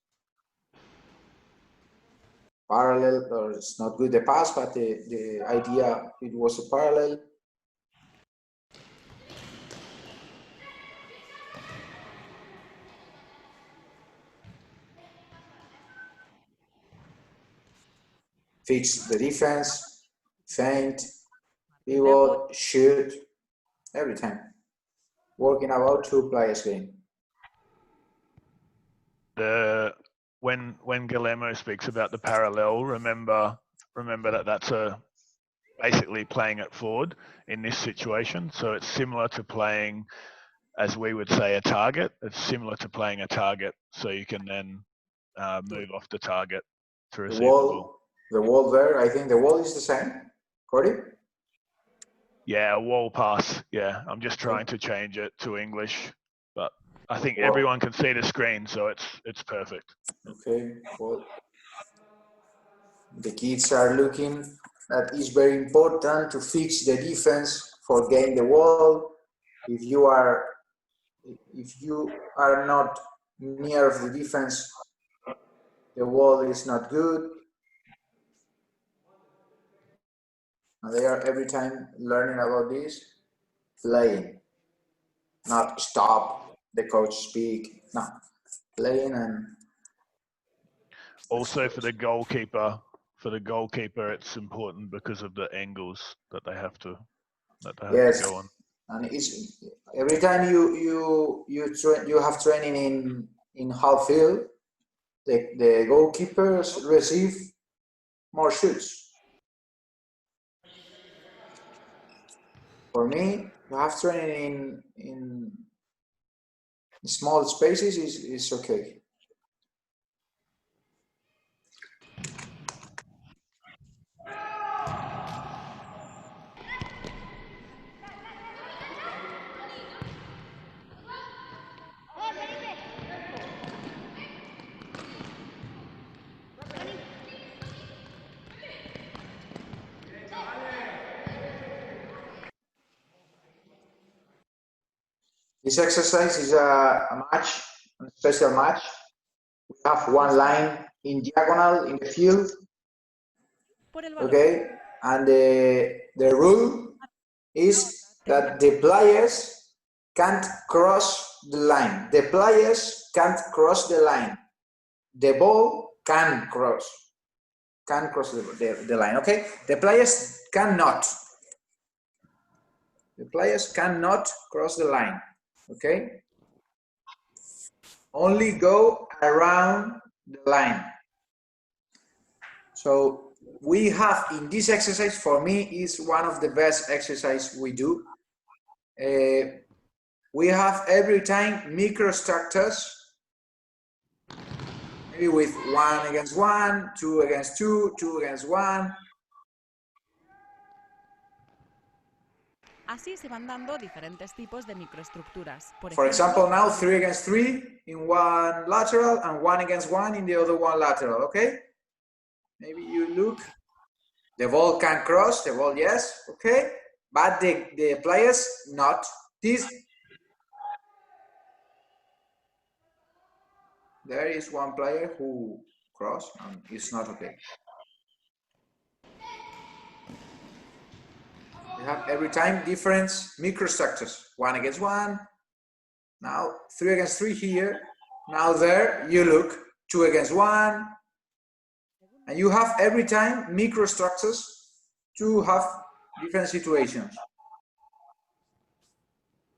Parallel, or it's not good the pass, but the idea, it was a parallel. Fix the defense, feint, pivot, shoot, every time. Working about two players game.
When Guillermo speaks about the parallel, remember that that's basically playing it forward in this situation. So it's similar to playing, as we would say, a target. It's similar to playing a target, so you can then move off the target to receive the ball.
The wall there, I think the wall is the same. Cody?
Yeah, a wall pass. Yeah, I'm just trying to change it to English, but I think everyone can see the screen, so it's perfect.
Okay, well, the kids are looking. That is very important to fix the defense for gain the wall. If you are not near of the defense, the wall is not good. And they are every time learning about this, playing, not stop, the coach speak, no, playing. And
also for the goalkeeper, it's important because of the angles that they have to go on.
And it's every time you have training in half field, the goalkeepers receive more shoots. For me, to have training in small spaces is okay. This exercise is a match, a special match. We have one line in diagonal in the field, okay? And the rule is that the players can't cross the line. The players can't cross the line. The ball can cross the line, okay? The players cannot. The players cannot cross the line. Okay, only go around the line. So we have in this exercise, for me, is one of the best exercises we do. We have every time microstructures, maybe with 1 against 1, 2 against 2, 2 against 1.
Así se van dando diferentes tipos de microestructuras.
For example, now 3 against 3 in one lateral and 1 against 1 in the other one lateral, okay? Maybe you look, the ball can cross, the ball, yes, okay? But the players, not. There is one player who crossed and it's not okay. We have every time different microstructures. 1 against 1. Now 3 against 3 here. Now there you look 2 against 1. And you have every time microstructures to have different situations.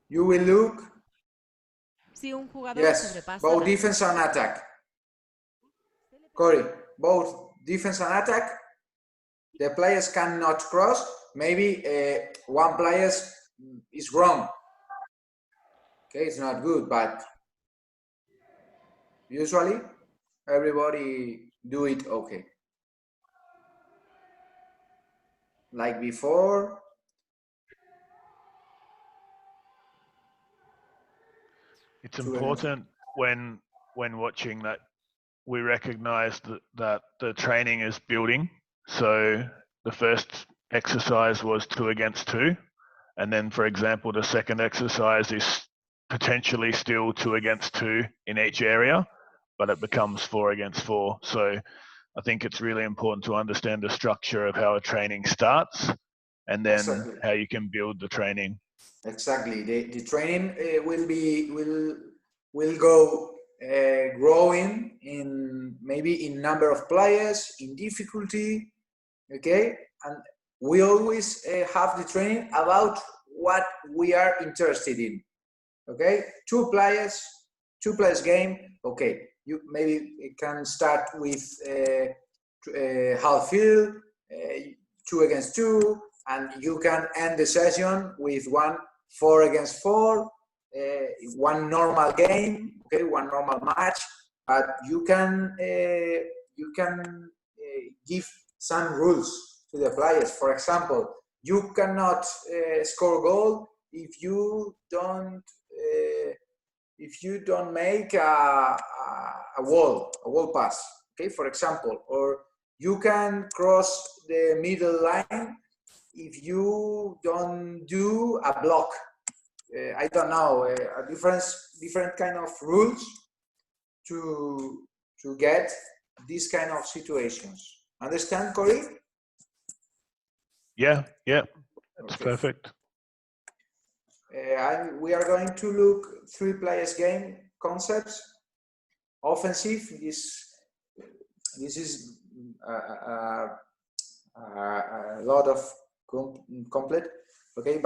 You will look. Yes, both defense and attack. Corey, both defense and attack. The players cannot cross. Maybe one player is wrong. Okay, it's not good, but usually everybody do it okay. Like before.
It's important when watching that we recognize that the training is building. So the first exercise was 2 against 2. And then, for example, the second exercise is potentially still 2 against 2 in each area, but it becomes 4 against 4. So I think it's really important to understand the structure of how a training starts and then
Exactly.
how you can build the training.
Exactly. The training will go growing in maybe in number of players, in difficulty, okay? And we always have the training about what we are interested in, okay? Two players game, okay. You maybe can start with half field, 2 against 2, and you can end the session with 4 against 4, one normal game, okay, one normal match. But you can give some rules to the players. For example, you cannot score goal if you don't make a wall pass. Okay, for example, or you can cross the middle line if you don't do a block. I don't know, a different kind of rules to get these kind of situations. Understand, Corey?
Yeah, that's
okay.
Perfect.
We are going to look 3 players game concepts. Offensive, this is a lot of complete. Okay,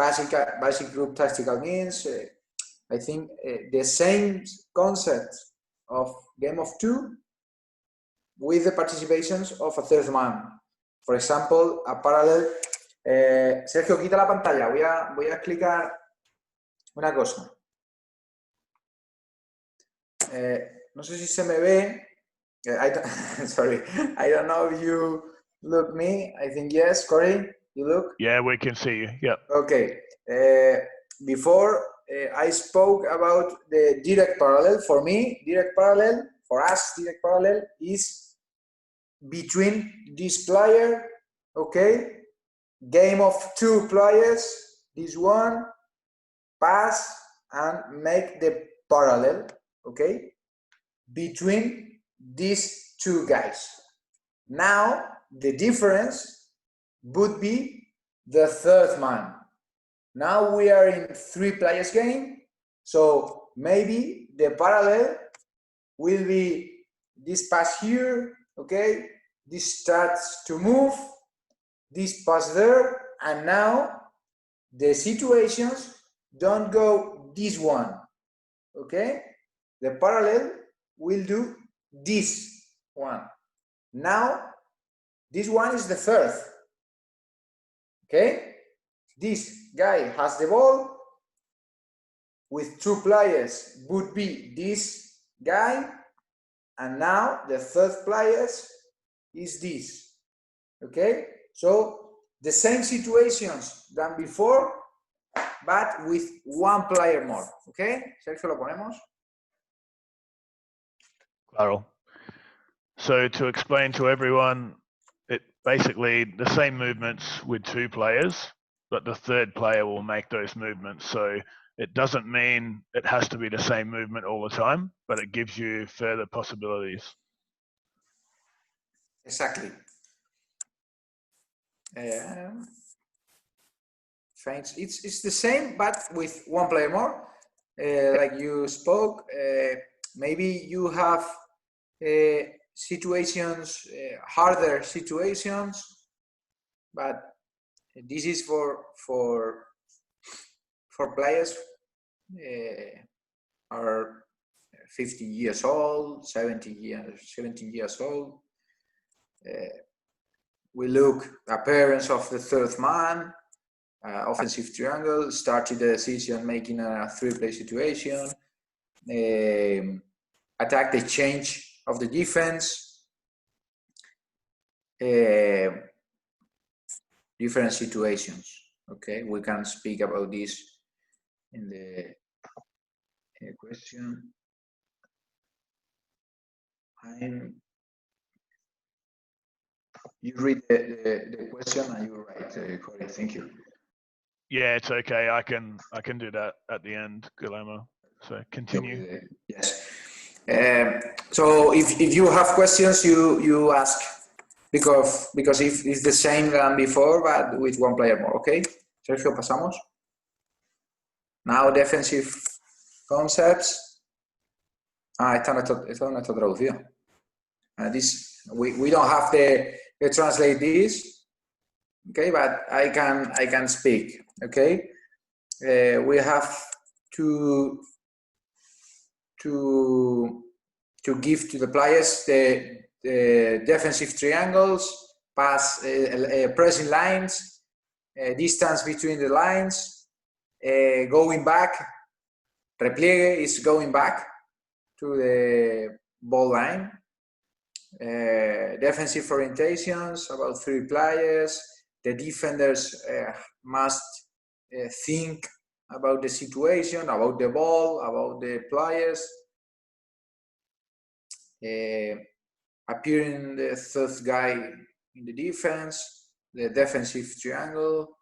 basic group tactical means. I think the same concept of game of 2 with the participations of a third man. For example, a parallel. Sergio, quita la pantalla. Voy a explicar una cosa. No sé si se me ve. Sorry, I don't know if you look me. I think yes, Corey, you look?
Yeah, we can see you. Yeah.
Okay. Before I spoke about the direct parallel. For me, direct parallel, for us, direct parallel is between this player, okay? Game of 2 players, this one, pass and make the parallel, okay? Between these 2 guys. Now, the difference would be the third man. Now we are in 3 players game, so maybe the parallel will be this pass here, okay? This starts to move, this pass there, and now the situations don't go this one, okay? The parallel will do this one. Now, this one is the third, okay? This guy has the ball with 2 players would be this guy, and now the third player is this, okay? So the same situations than before, but with 1 player more, okay? Sergio, lo ponemos.
Claro. So to explain to everyone, it basically the same movements with 2 players, but the third player will make those movements. So it doesn't mean it has to be the same movement all the time, but it gives you further possibilities.
Exactly. Thanks. It's the same, but with 1 player more. Like you spoke, maybe you have situations, harder situations, but this is for players are 15 years old, 17 years old. We look appearance of the third man, offensive triangle, started the decision making a three-play situation, attack the change of the defense, different situations. Okay, we can speak about this in the question. You read the question and you write, Corey. Thank you.
Yeah, it's okay. I can do that at the end, Guillermo. So continue.
Yes. So if you have questions, you ask, because if it's the same than before, but with one player more. Okay. Sergio, pasamos. Now defensive concepts. Esta no está traducido. This we don't have the translate this. Okay, but I can speak. Okay, we have to give to the players the defensive triangles, pass, pressing lines, distance between the lines, going back. Repliegue is going back to the ball line. Defensive orientations, about 3 players. The defenders must think about the situation, about the ball, about the players. Appearing the third guy in the defense, the defensive triangle.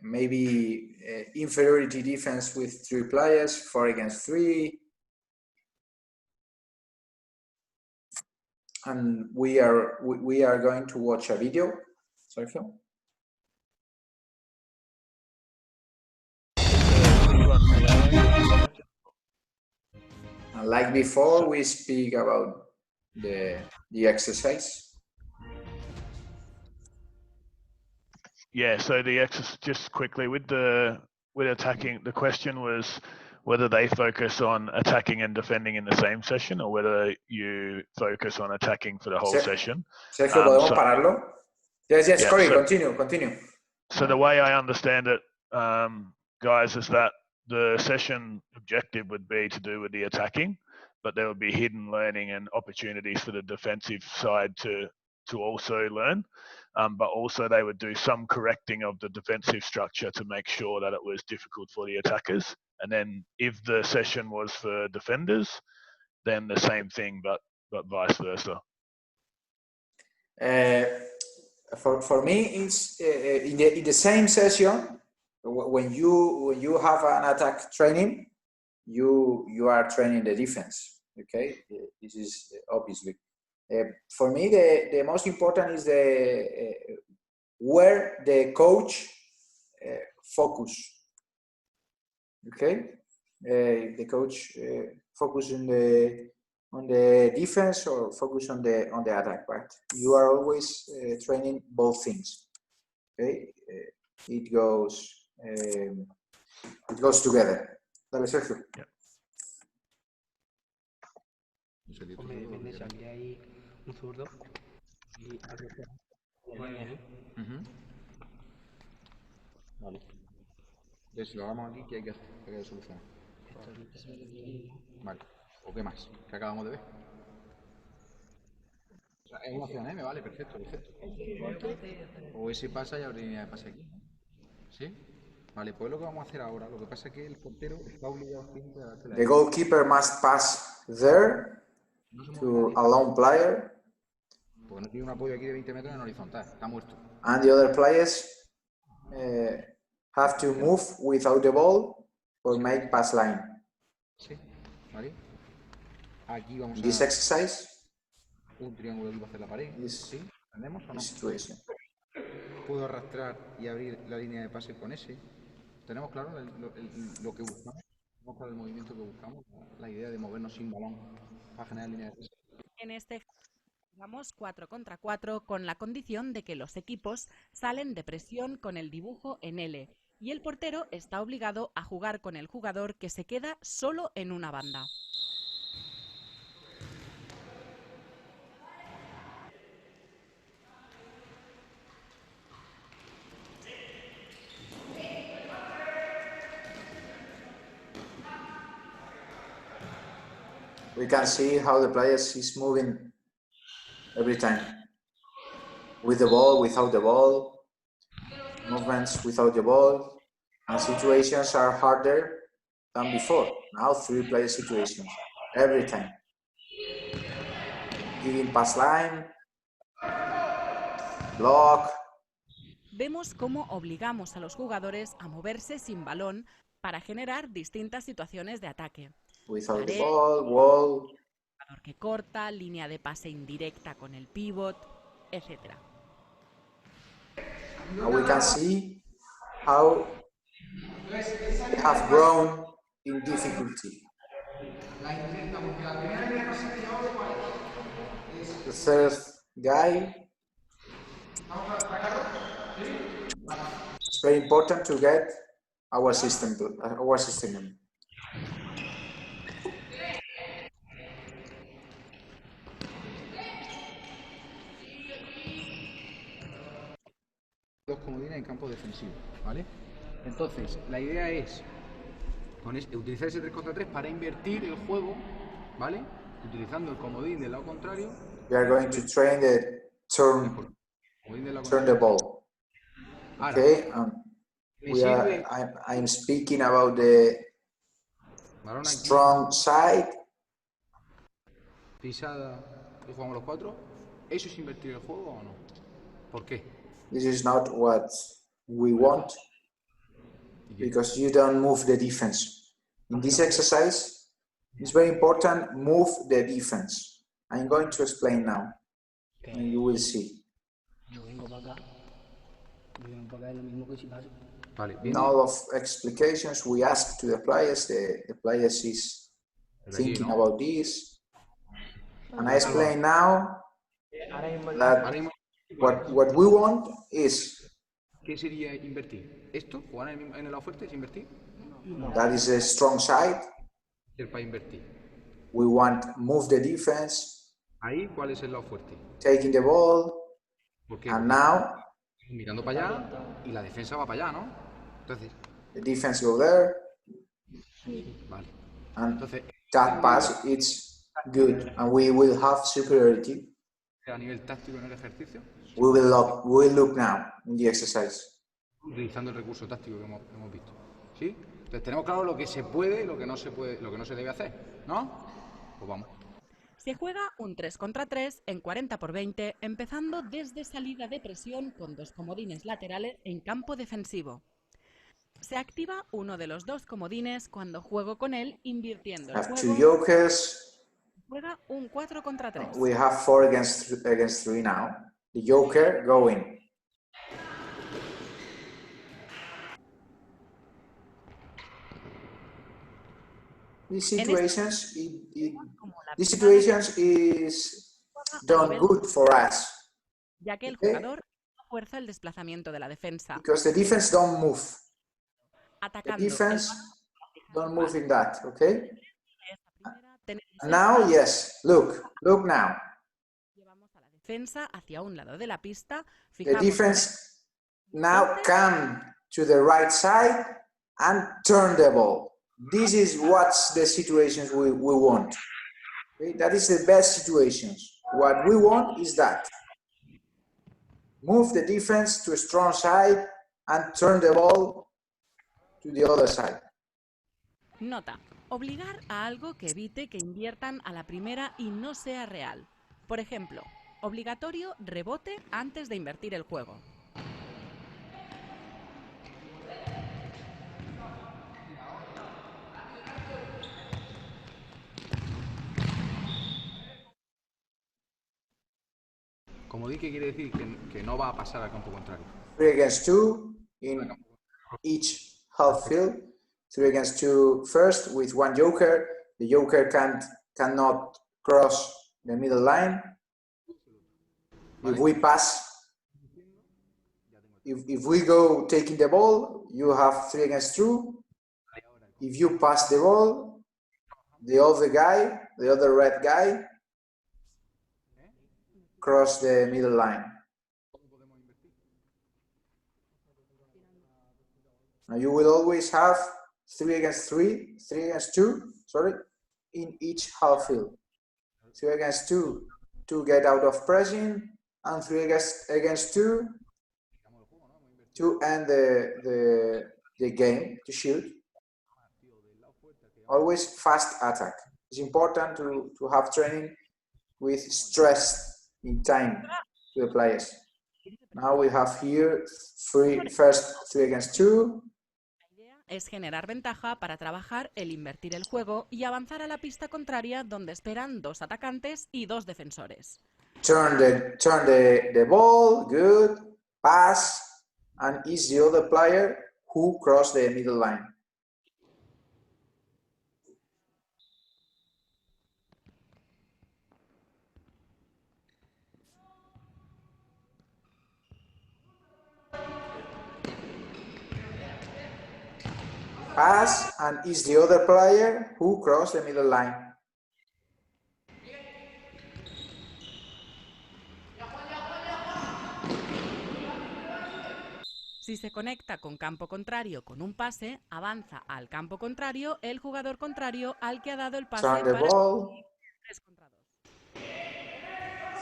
Maybe inferiority defense with 3 players, 4 against 3. And we are going to watch a video. Sergio? And like before, we speak about the exercise.
Yeah, so the exercise, just quickly with attacking, the question was whether they focus on attacking and defending in the same session, or whether you focus on attacking for the whole session.
Sergio, ¿podemos pararlo? Yes, yeah, Corey, so, continue.
So the way I understand it, guys, is that the session objective would be to do with the attacking, but there would be hidden learning and opportunities for the defensive side to also learn. But also they would do some correcting of the defensive structure to make sure that it was difficult for the attackers. And then if the session was for defenders, then the same thing, but vice versa.
For me, it's in the same session. When you have an attack training, you are training the defense. Okay, this is obviously. For me, the most important is where the coach focus. Okay, the coach focus on the defense or focus on the attack part. You are always training both things. Okay, it goes together. Dale, Sergio.
Yeah.
Depende si aquí hay un zurdo y aquí está. Vale. Entonces, si lo hagamos aquí, ¿qué hay que hacer? ¿Qué hay que solucionar? Vale. ¿O qué más? ¿Qué acabamos de ver? O sea, es una opción M, vale, perfecto. O ese pasa y abre línea de pase aquí. ¿Sí? Vale, pues lo que vamos a hacer ahora, lo que pasa es que el portero está obligado siempre a darte la...
The goalkeeper must pass there to a lone player.
Porque no tiene un apoyo aquí de 20 metros en horizontal, está muerto.
And the other players have to move without the ball or make pass line.
Sí, ¿vale? Aquí vamos a...
This exercise.
Un triángulo aquí va a hacer la pared. ¿Sí? ¿Entendemos o no?
Situation.
Puedo arrastrar y abrir la línea de pase con ese. ¿Tenemos claro lo que buscamos? ¿Tenemos claro el movimiento que buscamos? La idea de movernos sin balón para generar línea de pase.
En este jugamos 4 contra 4 con la condición de que los equipos salen de presión con el dibujo en L y el portero está obligado a jugar con el jugador que se queda solo en una banda.
We can see how the players is moving every time. With the ball, without the ball, movements without the ball, and situations are harder than before. Now 3-player situations, every time. Giving pass line, block.
Vemos cómo obligamos a los jugadores a moverse sin balón para generar distintas situaciones de ataque.
Without the ball, wall.
Jugador que corta, línea de pase indirecta con el pivot, etc.
Now we can see how they have grown in difficulty. The third guy. It's very important to get our system.
Dos comodines en campo defensivo, ¿vale? Entonces, la idea es utilizar ese 3 contra 3 para invertir el juego, ¿vale? Utilizando el comodín del lado contrario.
We are going to train the turn the ball. Okay, I'm speaking about the strong side.
Pisada y jugamos los 4. ¿Eso es invertir el juego o no? ¿Por qué?
This is not what we want, because you don't move the defense. In this exercise, it's very important, move the defense. I'm going to explain now, and you will see. In all of explications, we ask to the players, the players is thinking about this. And I explain now that what we want is...
¿Qué sería invertir? ¿Esto? ¿Jugar en el lado fuerte es invertir?
That is a strong side.
Para invertir.
We want move the defense.
Ahí, ¿cuál es el lado fuerte?
Taking the ball. And now...
Mirando para allá y la defensa va para allá, ¿no? Entonces...
The defense go there.
Vale.
And entonces, that pass, it's good. And we will have superiority.
A nivel táctico en el ejercicio.
We will look now in the exercise.
Utilizando el recurso táctico que hemos visto. ¿Sí? Entonces tenemos claro lo que se puede y lo que no se puede, lo que no se debe hacer, ¿no? Pues vamos.
Se juega un 3 contra 3 en 40 por 20, empezando desde salida de presión con 2 comodines laterales en campo defensivo. Se activa uno de los 2 comodines cuando juego con él, invirtiendo el juego.
2 jokers.
Juega un 4 contra 3.
We have 4 against 3 now. The joker going. These situations is done good for us.
Ya que el jugador fuerza el desplazamiento de la defensa.
Because the defense don't move.
Atacando.
The defense don't move in that, okay? Now, yes, look now.
Llevamos a la defensa hacia un lado de la pista.
The defense now come to the right side and turn the ball. This is what's the situations we want. Okay? That is the best situations. What we want is that. Move the defense to a strong side and turn the ball to the other side.
Nota. Obligar a algo que evite que inviertan a la primera y no sea real. Por ejemplo, obligatorio rebote antes de invertir el juego.
Como di, ¿qué quiere decir? Que no va a pasar al campo contrario.
3 against 2 in each half field. 3 against 2 first with 1 joker. The joker cannot cross the middle line. If we pass, if we go taking the ball, you have 3 against 2. If you pass the ball, the other red guy, cross the middle line. Now you will always have 3 against 2, sorry, in each half field. 3 against 2 to get out of pressing, and 3 against 2 to end the game, to shoot. Always fast attack. It's important to have training with stress in time to the players. Now we have here first 3 against 2.
Es generar ventaja para trabajar el invertir el juego y avanzar a la pista contraria donde esperan 2 atacantes y 2 defensores.
Turn the ball, good, pass, and is the other player who crossed the middle line. Pass, and is the other player who crossed the middle line.
Si se conecta con campo contrario con un pase, avanza al campo contrario el jugador contrario al que ha dado el pase
Turn the
para
ball.
3 contra 2.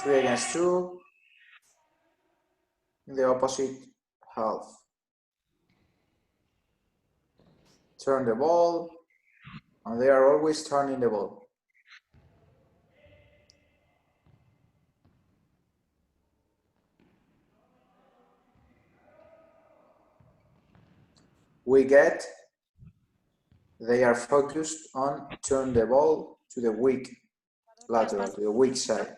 3 against 2 in the opposite half. Turn the ball, and they are always turning the ball. They are focused on turn the ball to the weak lateral, to the weak side.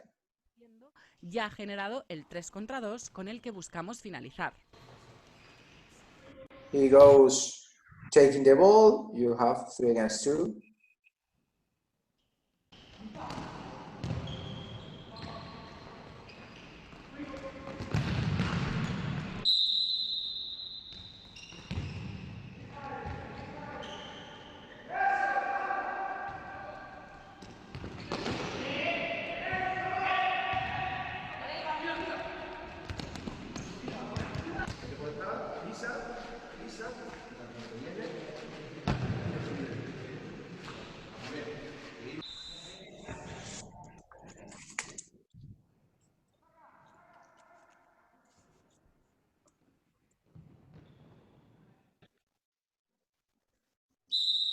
Ya ha generado el 3 contra 2 con el que buscamos finalizar.
He goes taking the ball, you have 3 against 2.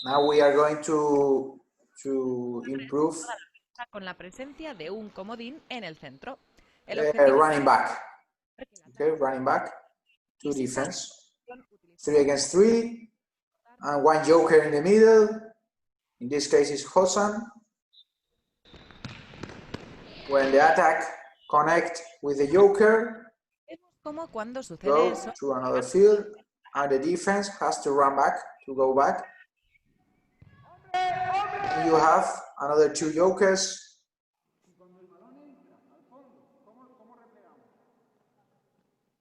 Now we are going to improve
con la presencia de un comodín en el centro.
running back. Okay, running back, 2 defense, 3 against 3, and 1 joker in the middle. In this case is Josan. When the attack connect with the joker,
Como cuando sucede
go
eso,
to another field, and the defense has to run back to go back. You have another 2 jokers.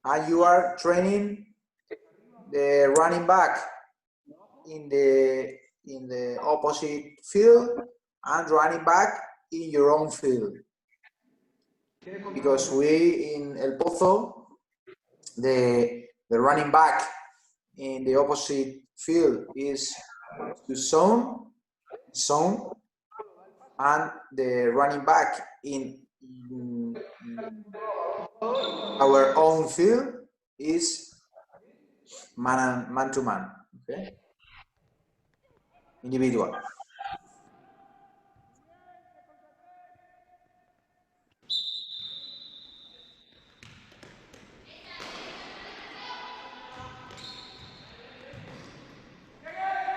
And you are training the running back in the opposite field and running back in your own field. Because we in ElPozo, the running back in the opposite field is to zone, and the running back in our own field is man to man, okay? Individual.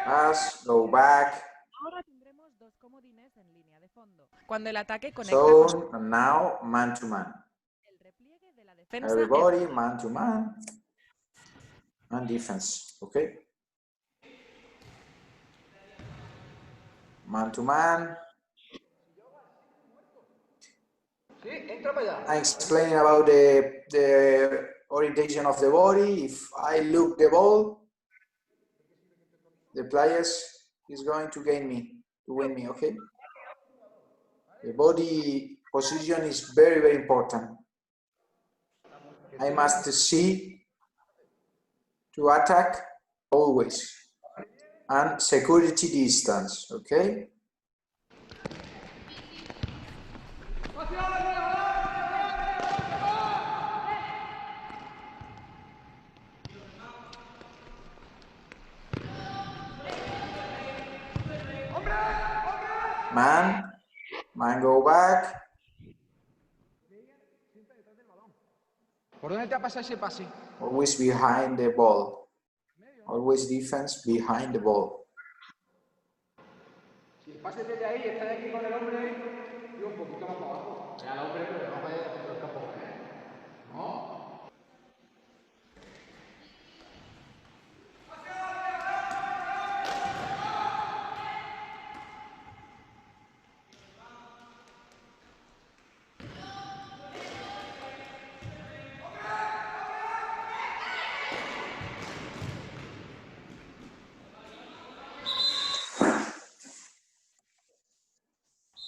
Pass, go back.
ahora tendremos 2 comodines en línea de fondo. Cuando el ataque conecta
Zone, and now man to man.
el repliegue de la defensa,
Everybody, man to man, and defense, okay? Man to man. I'm explaining about the orientation of the body. If I look the ball, the players is going to gain me, to win me, okay? The body position is very, very important. I must see to attack always, and security distance, okay? Man go back.
¿Por dónde te ha pasado ese pase?
Always behind the ball. Always defense behind the ball.
Si el pase desde ahí, está de aquí con el hombre y un poquito más para abajo. Ya el hombre, pero no vaya a hacer el campo. ¿No?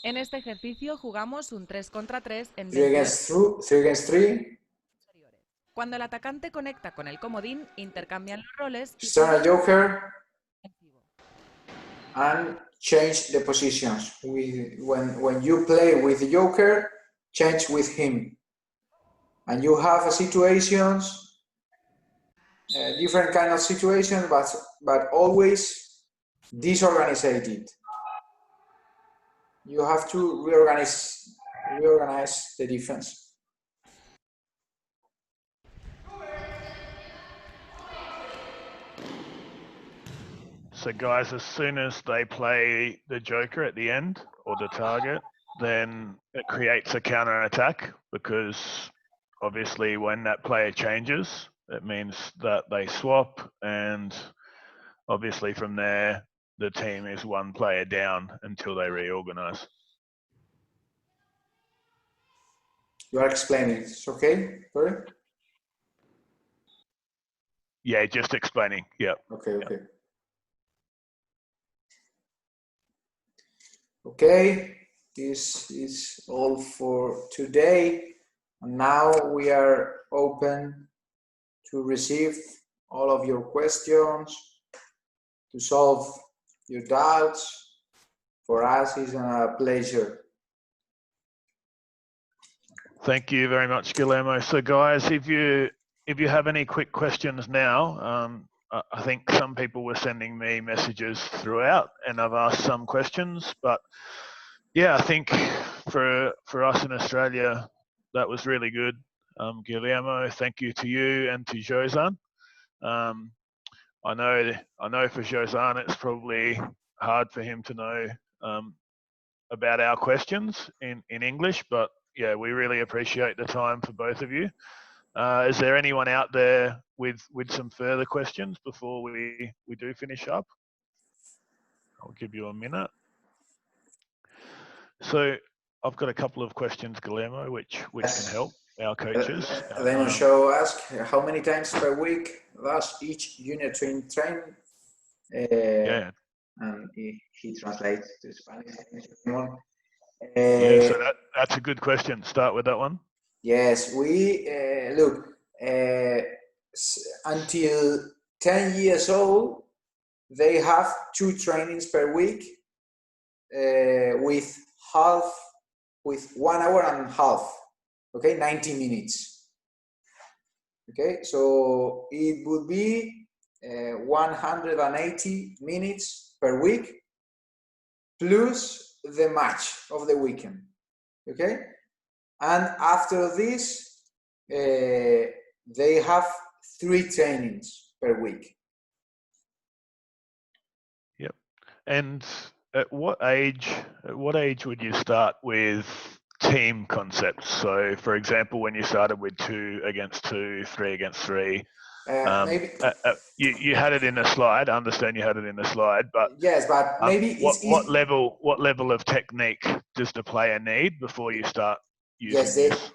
En este ejercicio jugamos un 3 contra 3 en
3 against 3.
Cuando el atacante conecta con el comodín, intercambian los roles y
Start a joker and change the positions. When you play with the joker, change with him. And you have situations, different kind of situations, but always disorganized. You have to reorganize the defense.
So guys, as soon as they play the joker at the end or the target, then it creates a counter attack, because obviously when that player changes, it means that they swap, and obviously from there, the team is one player down until they reorganize.
You are explaining, it's okay? Sorry?
Yeah, just explaining. Yep.
Okay, okay. Okay, this is all for today. And now we are open to receive all of your questions, to solve your doubts. For us, it's a pleasure.
Thank you very much, Guillermo. So guys, if you have any quick questions now, I think some people were sending me messages throughout, and I've asked some questions, but yeah, I think for us in Australia, that was really good. Guillermo, thank you to you and to Josan. I know for Josan, it's probably hard for him to know about our questions in English, but yeah, we really appreciate the time for both of you. Is there anyone out there with some further questions before we do finish up? I'll give you a minute. So I've got a couple of questions, Guillermo, which can help our coaches.
Then show ask how many times per week does each unit train?
Yeah.
And he translates to Spanish.
Yeah, so that's a good question. Start with that one.
Yes, we look until 10 years old, they have 2 trainings per week with 1 hour and a half. Okay, 90 minutes. Okay, so it would be 180 minutes per week plus the match of the weekend. Okay, and after this, they have 3 trainings per week.
Yep. And at what age would you start with team concepts? So, for example, when you started with 2 against 2, 3 against 3,
maybe
you had it in the slide. I understand you had it in the slide, but
yes, but maybe
what level of technique does the player need before you start using this?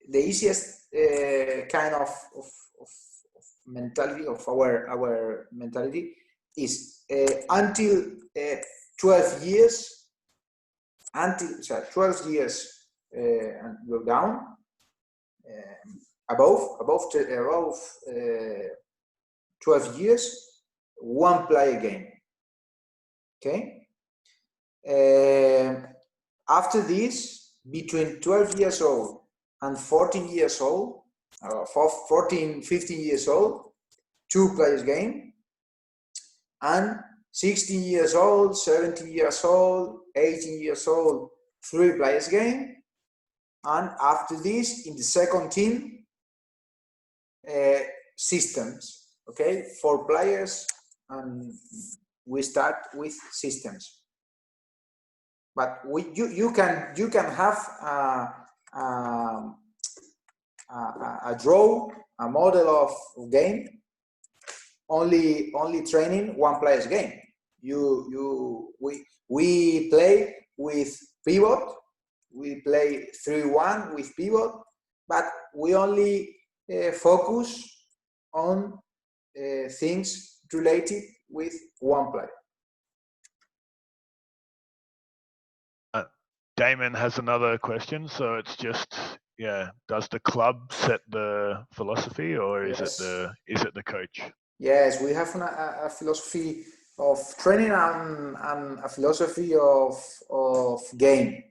The easiest kind of mentality of our mentality is until 12 years. Until 12 years and go down, above 12 years, 1 player game. Okay. After this, between 12 years old and 14 years old, 15 years old, 2 players game, and 60 years old, 70 years old, 80 years old, 3 players game. And after this, in the second team, systems, okay? 4 players, and we start with systems. But you can have a draw, a model of game, only training 1 player's game. We play with pivot, we play 3-1 with pivot, but we only focus on things related with 1 player.
Damon has another question, so it's just, yeah, does the club set the philosophy, or is
Yes.
it the coach?
Yes, we have a philosophy of training and a philosophy of game.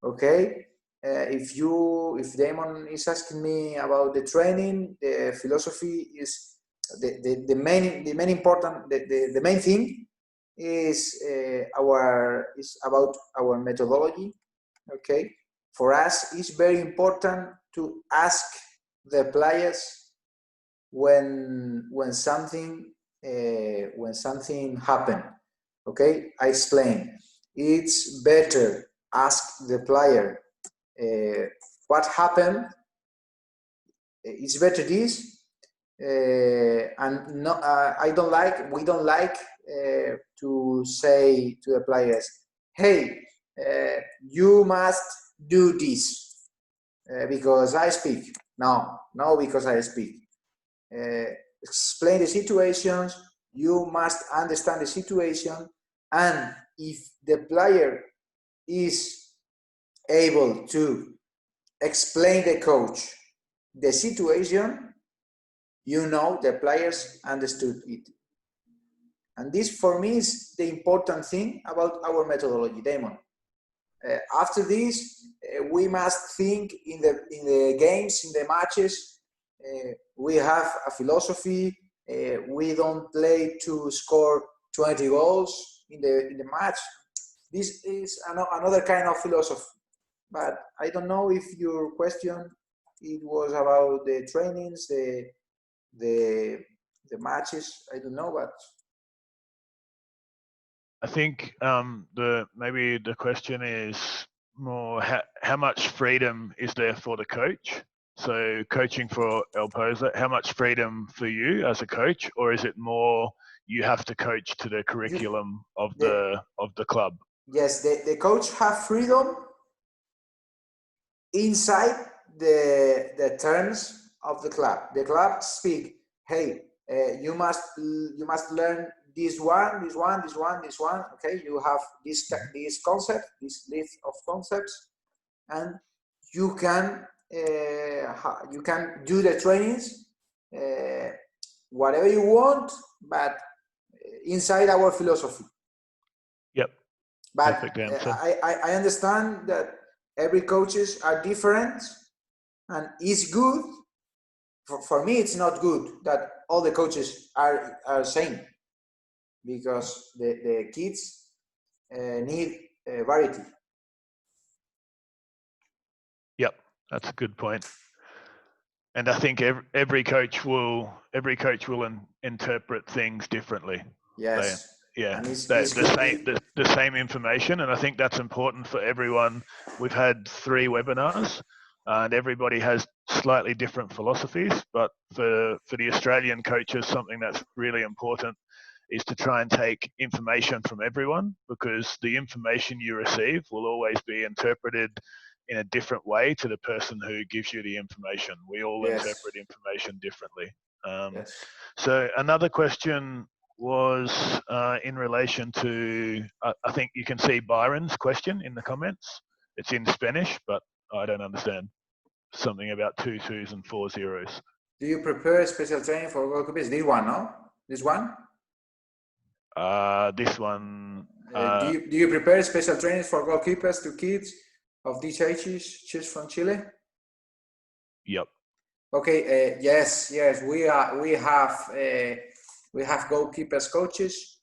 Okay, if Damon is asking me about the training, the philosophy is the main thing is about our methodology. Okay, for us it's very important to ask the players when something happened. Okay, I explain. It's better ask the player what happened. It's better this, and no, we don't like to say to the players, hey, you must do this because I speak. No, because I speak. Explain the situations. You must understand the situation, and if the player is able to explain the coach the situation, the players understood it. And this for me is the important thing about our methodology, Damon. After this, we must think in the games, in the matches. We have a philosophy. We don't play to score 20 goals in the match. This is another kind of philosophy. But I don't know if your question it was about the trainings, the matches. I don't know, but
I think maybe the question is more how much freedom is there for the coach? So coaching for ElPozo, how much freedom for you as a coach, or is it more you have to coach to the curriculum of the club?
Yes, the coach have freedom inside the terms of the club. The club speak, hey, you must learn this one. Okay, you have this concept, this list of concepts, and you can do the trainings whatever you want, but inside our philosophy.
Yep.
But
perfect answer.
I understand that every coaches are different, and it's good. For me, it's not good that all the coaches are same, because the kids need variety.
Yep, that's a good point. And I think every coach will interpret things differently.
Yes.
The same information, and I think that's important for everyone. We've had 3 webinars, and everybody has slightly different philosophies. But for the Australian coaches, something that's really important is to try and take information from everyone, because the information you receive will always be interpreted in a different way to the person who gives you the information. We all interpret information differently. So another question was in relation to, I think you can see Byron's question in the comments. It's in Spanish, but I don't understand. Something about 2 2s and 4 0s.
Do you prepare special training for goalkeepers? This one, no? This one?
This one.
Do you prepare special trainings for goalkeepers to kids of these ages, just from Chile?
Yep.
Okay. Yes. We have goalkeepers coaches.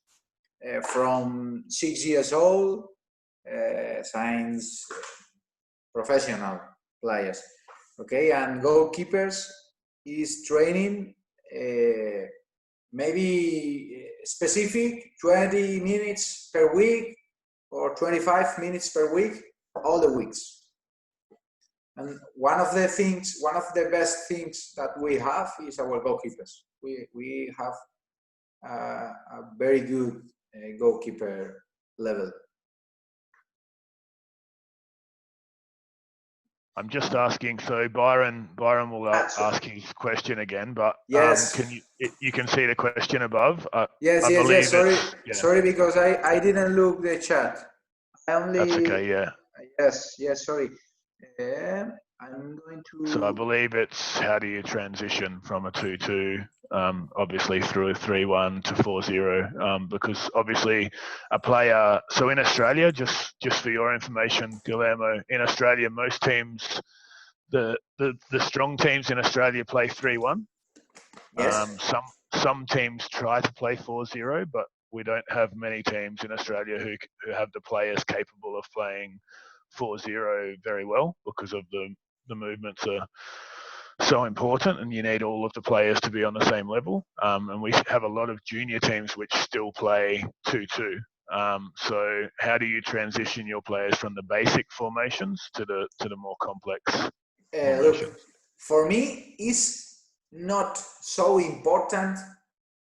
from 6 years old, science professional players. Okay, and goalkeepers is training maybe specific 20 minutes per week or 25 minutes per week, all the weeks. And one of the best things that we have is our goalkeepers. We have a very good goalkeeper level.
I'm just asking, so Byron will ask his question again, but
yes.
You can see the question above?
Yes. Sorry, because I didn't look the chat.
That's okay, yeah.
Yes, sorry. I'm going to...
So I believe it's how do you transition from a 2-2, obviously through a 3-1 to 4-0, because obviously a player, so in Australia, just for your information, Guillermo, in Australia, most teams, the strong teams in Australia play 3-1.
Yes.
Some teams try to play 4-0, but we don't have many teams in Australia who have the players capable of playing 4-0 very well, because of the movements are so important, and you need all of the players to be on the same level. And we have a lot of junior teams which still play 2-2. So how do you transition your players from the basic formations to the more complex formations?
Look, for me, it's not so important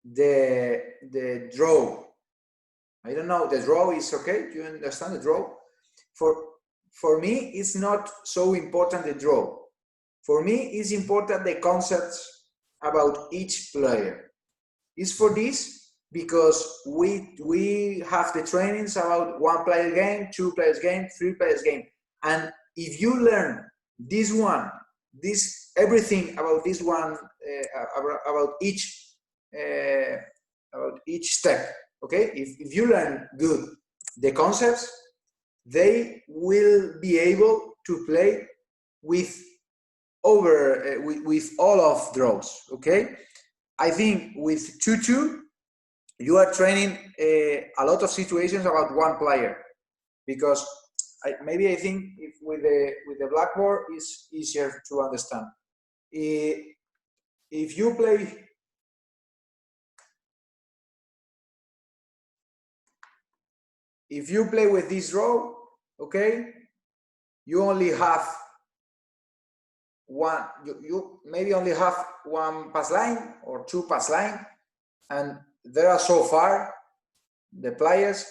the draw. I don't know, the draw is okay? Do you understand the draw? For me, it's not so important the draw. For me, it's important the concepts about each player. It's for this because we have the trainings about 1 player game, 2 players game, 3 players game. And if you learn everything about this one, about each step, okay? If you learn good the concepts, they will be able to play with all of draws, okay? I think with 2-2, you are training a lot of situations about 1 player, because I think if with the blackboard is easier to understand. If you play with this draw, okay, you only have one. You maybe only have 1 pass line or 2 pass line, and there are so far the players,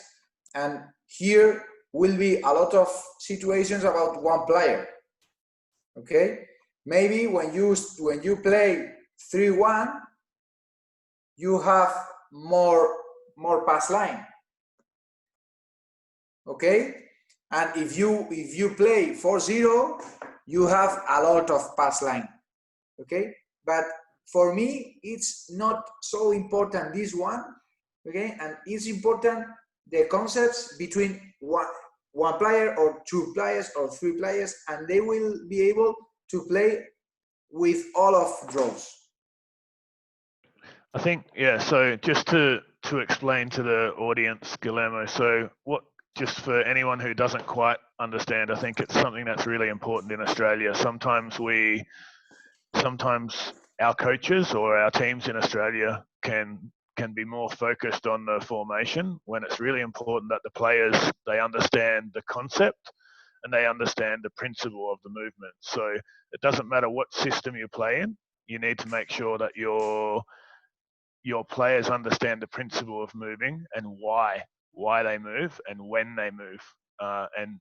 and here will be a lot of situations about 1 player. Okay, maybe when you play 3-1, you have more pass line. Okay, and if you play 4-0, you have a lot of pass line. Okay, but for me it's not so important this one. Okay, and it's important the concepts between one player or 2 players or 3 players, and they will be able to play with all of draws.
I think, yeah, so just to explain to the audience, Guillermo, so just for anyone who doesn't quite understand, I think it's something that's really important in Australia. Sometimes our coaches or our teams in Australia can be more focused on the formation, when it's really important that the players, they understand the concept and they understand the principle of the movement. So it doesn't matter what system you play in, you need to make sure that your players understand the principle of moving and why they move and when they move. And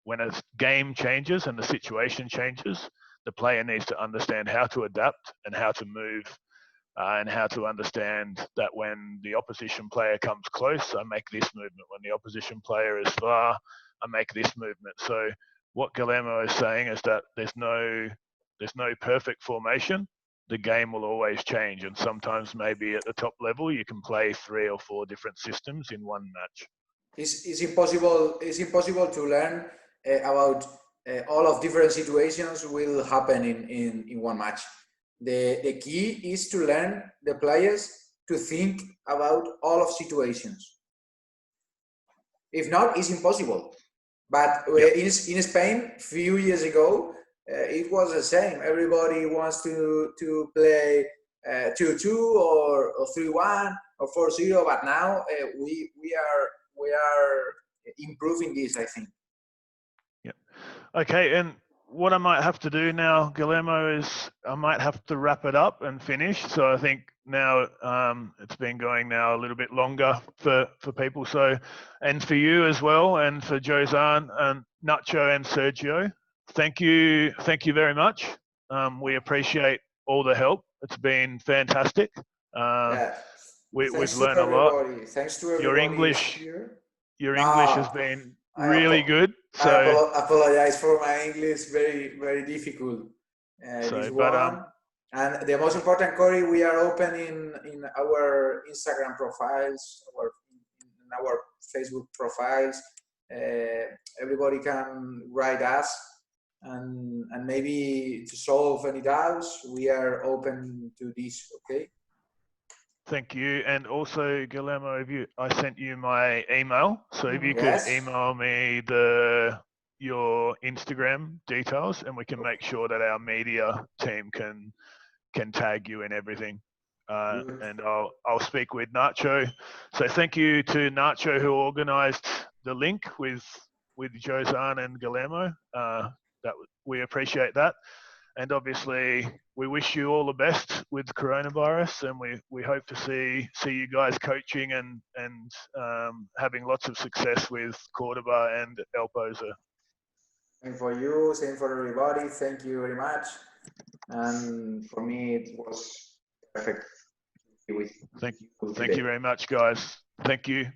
when a game changes and the situation changes, the player needs to understand how to adapt and how to move, and how to understand that when the opposition player comes close, I make this movement. When the opposition player is far, I make this movement. So what Guillermo is saying is that there's no perfect formation. The game will always change, and sometimes maybe at the top level you can play 3 or 4 different systems in one match.
It's impossible to learn about all of different situations will happen in one match. The key is to learn the players to think about all of situations. If not, it's impossible. But in Spain, a few years ago, it was the same. Everybody wants to play 2-2 or 3-1 or 4-0. But now we are improving this, I think.
Yeah. Okay, and what I might have to do now, Guillermo, is I might have to wrap it up and finish. So I think now it's been going now a little bit longer for people. So, and for you as well, and for Josan and Nacho and Sergio, thank you very much. We appreciate all the help. It's been fantastic. We've learned a lot.
Thanks to everybody here.
Your English has been really good. So
I apologize for my English, very, very difficult. And the most important, Corey, we are open in our Instagram profiles, in our Facebook profiles. Everybody can write us, and maybe to solve any doubts, we are open to this. Okay.
Thank you. And also, Guillermo, I sent you my email. So if you could email me your Instagram details, and we can make sure that our media team can tag you in everything. And I'll speak with Nacho. So thank you to Nacho, who organised the link with Josan and Guillermo. That we appreciate that. And obviously, we wish you all the best with coronavirus, and we hope to see you guys coaching and having lots of success with Córdoba and ElPozo.
Same for you, same for everybody. Thank you very much. And for me, it was perfect.
Thank you very much, guys. Thank you.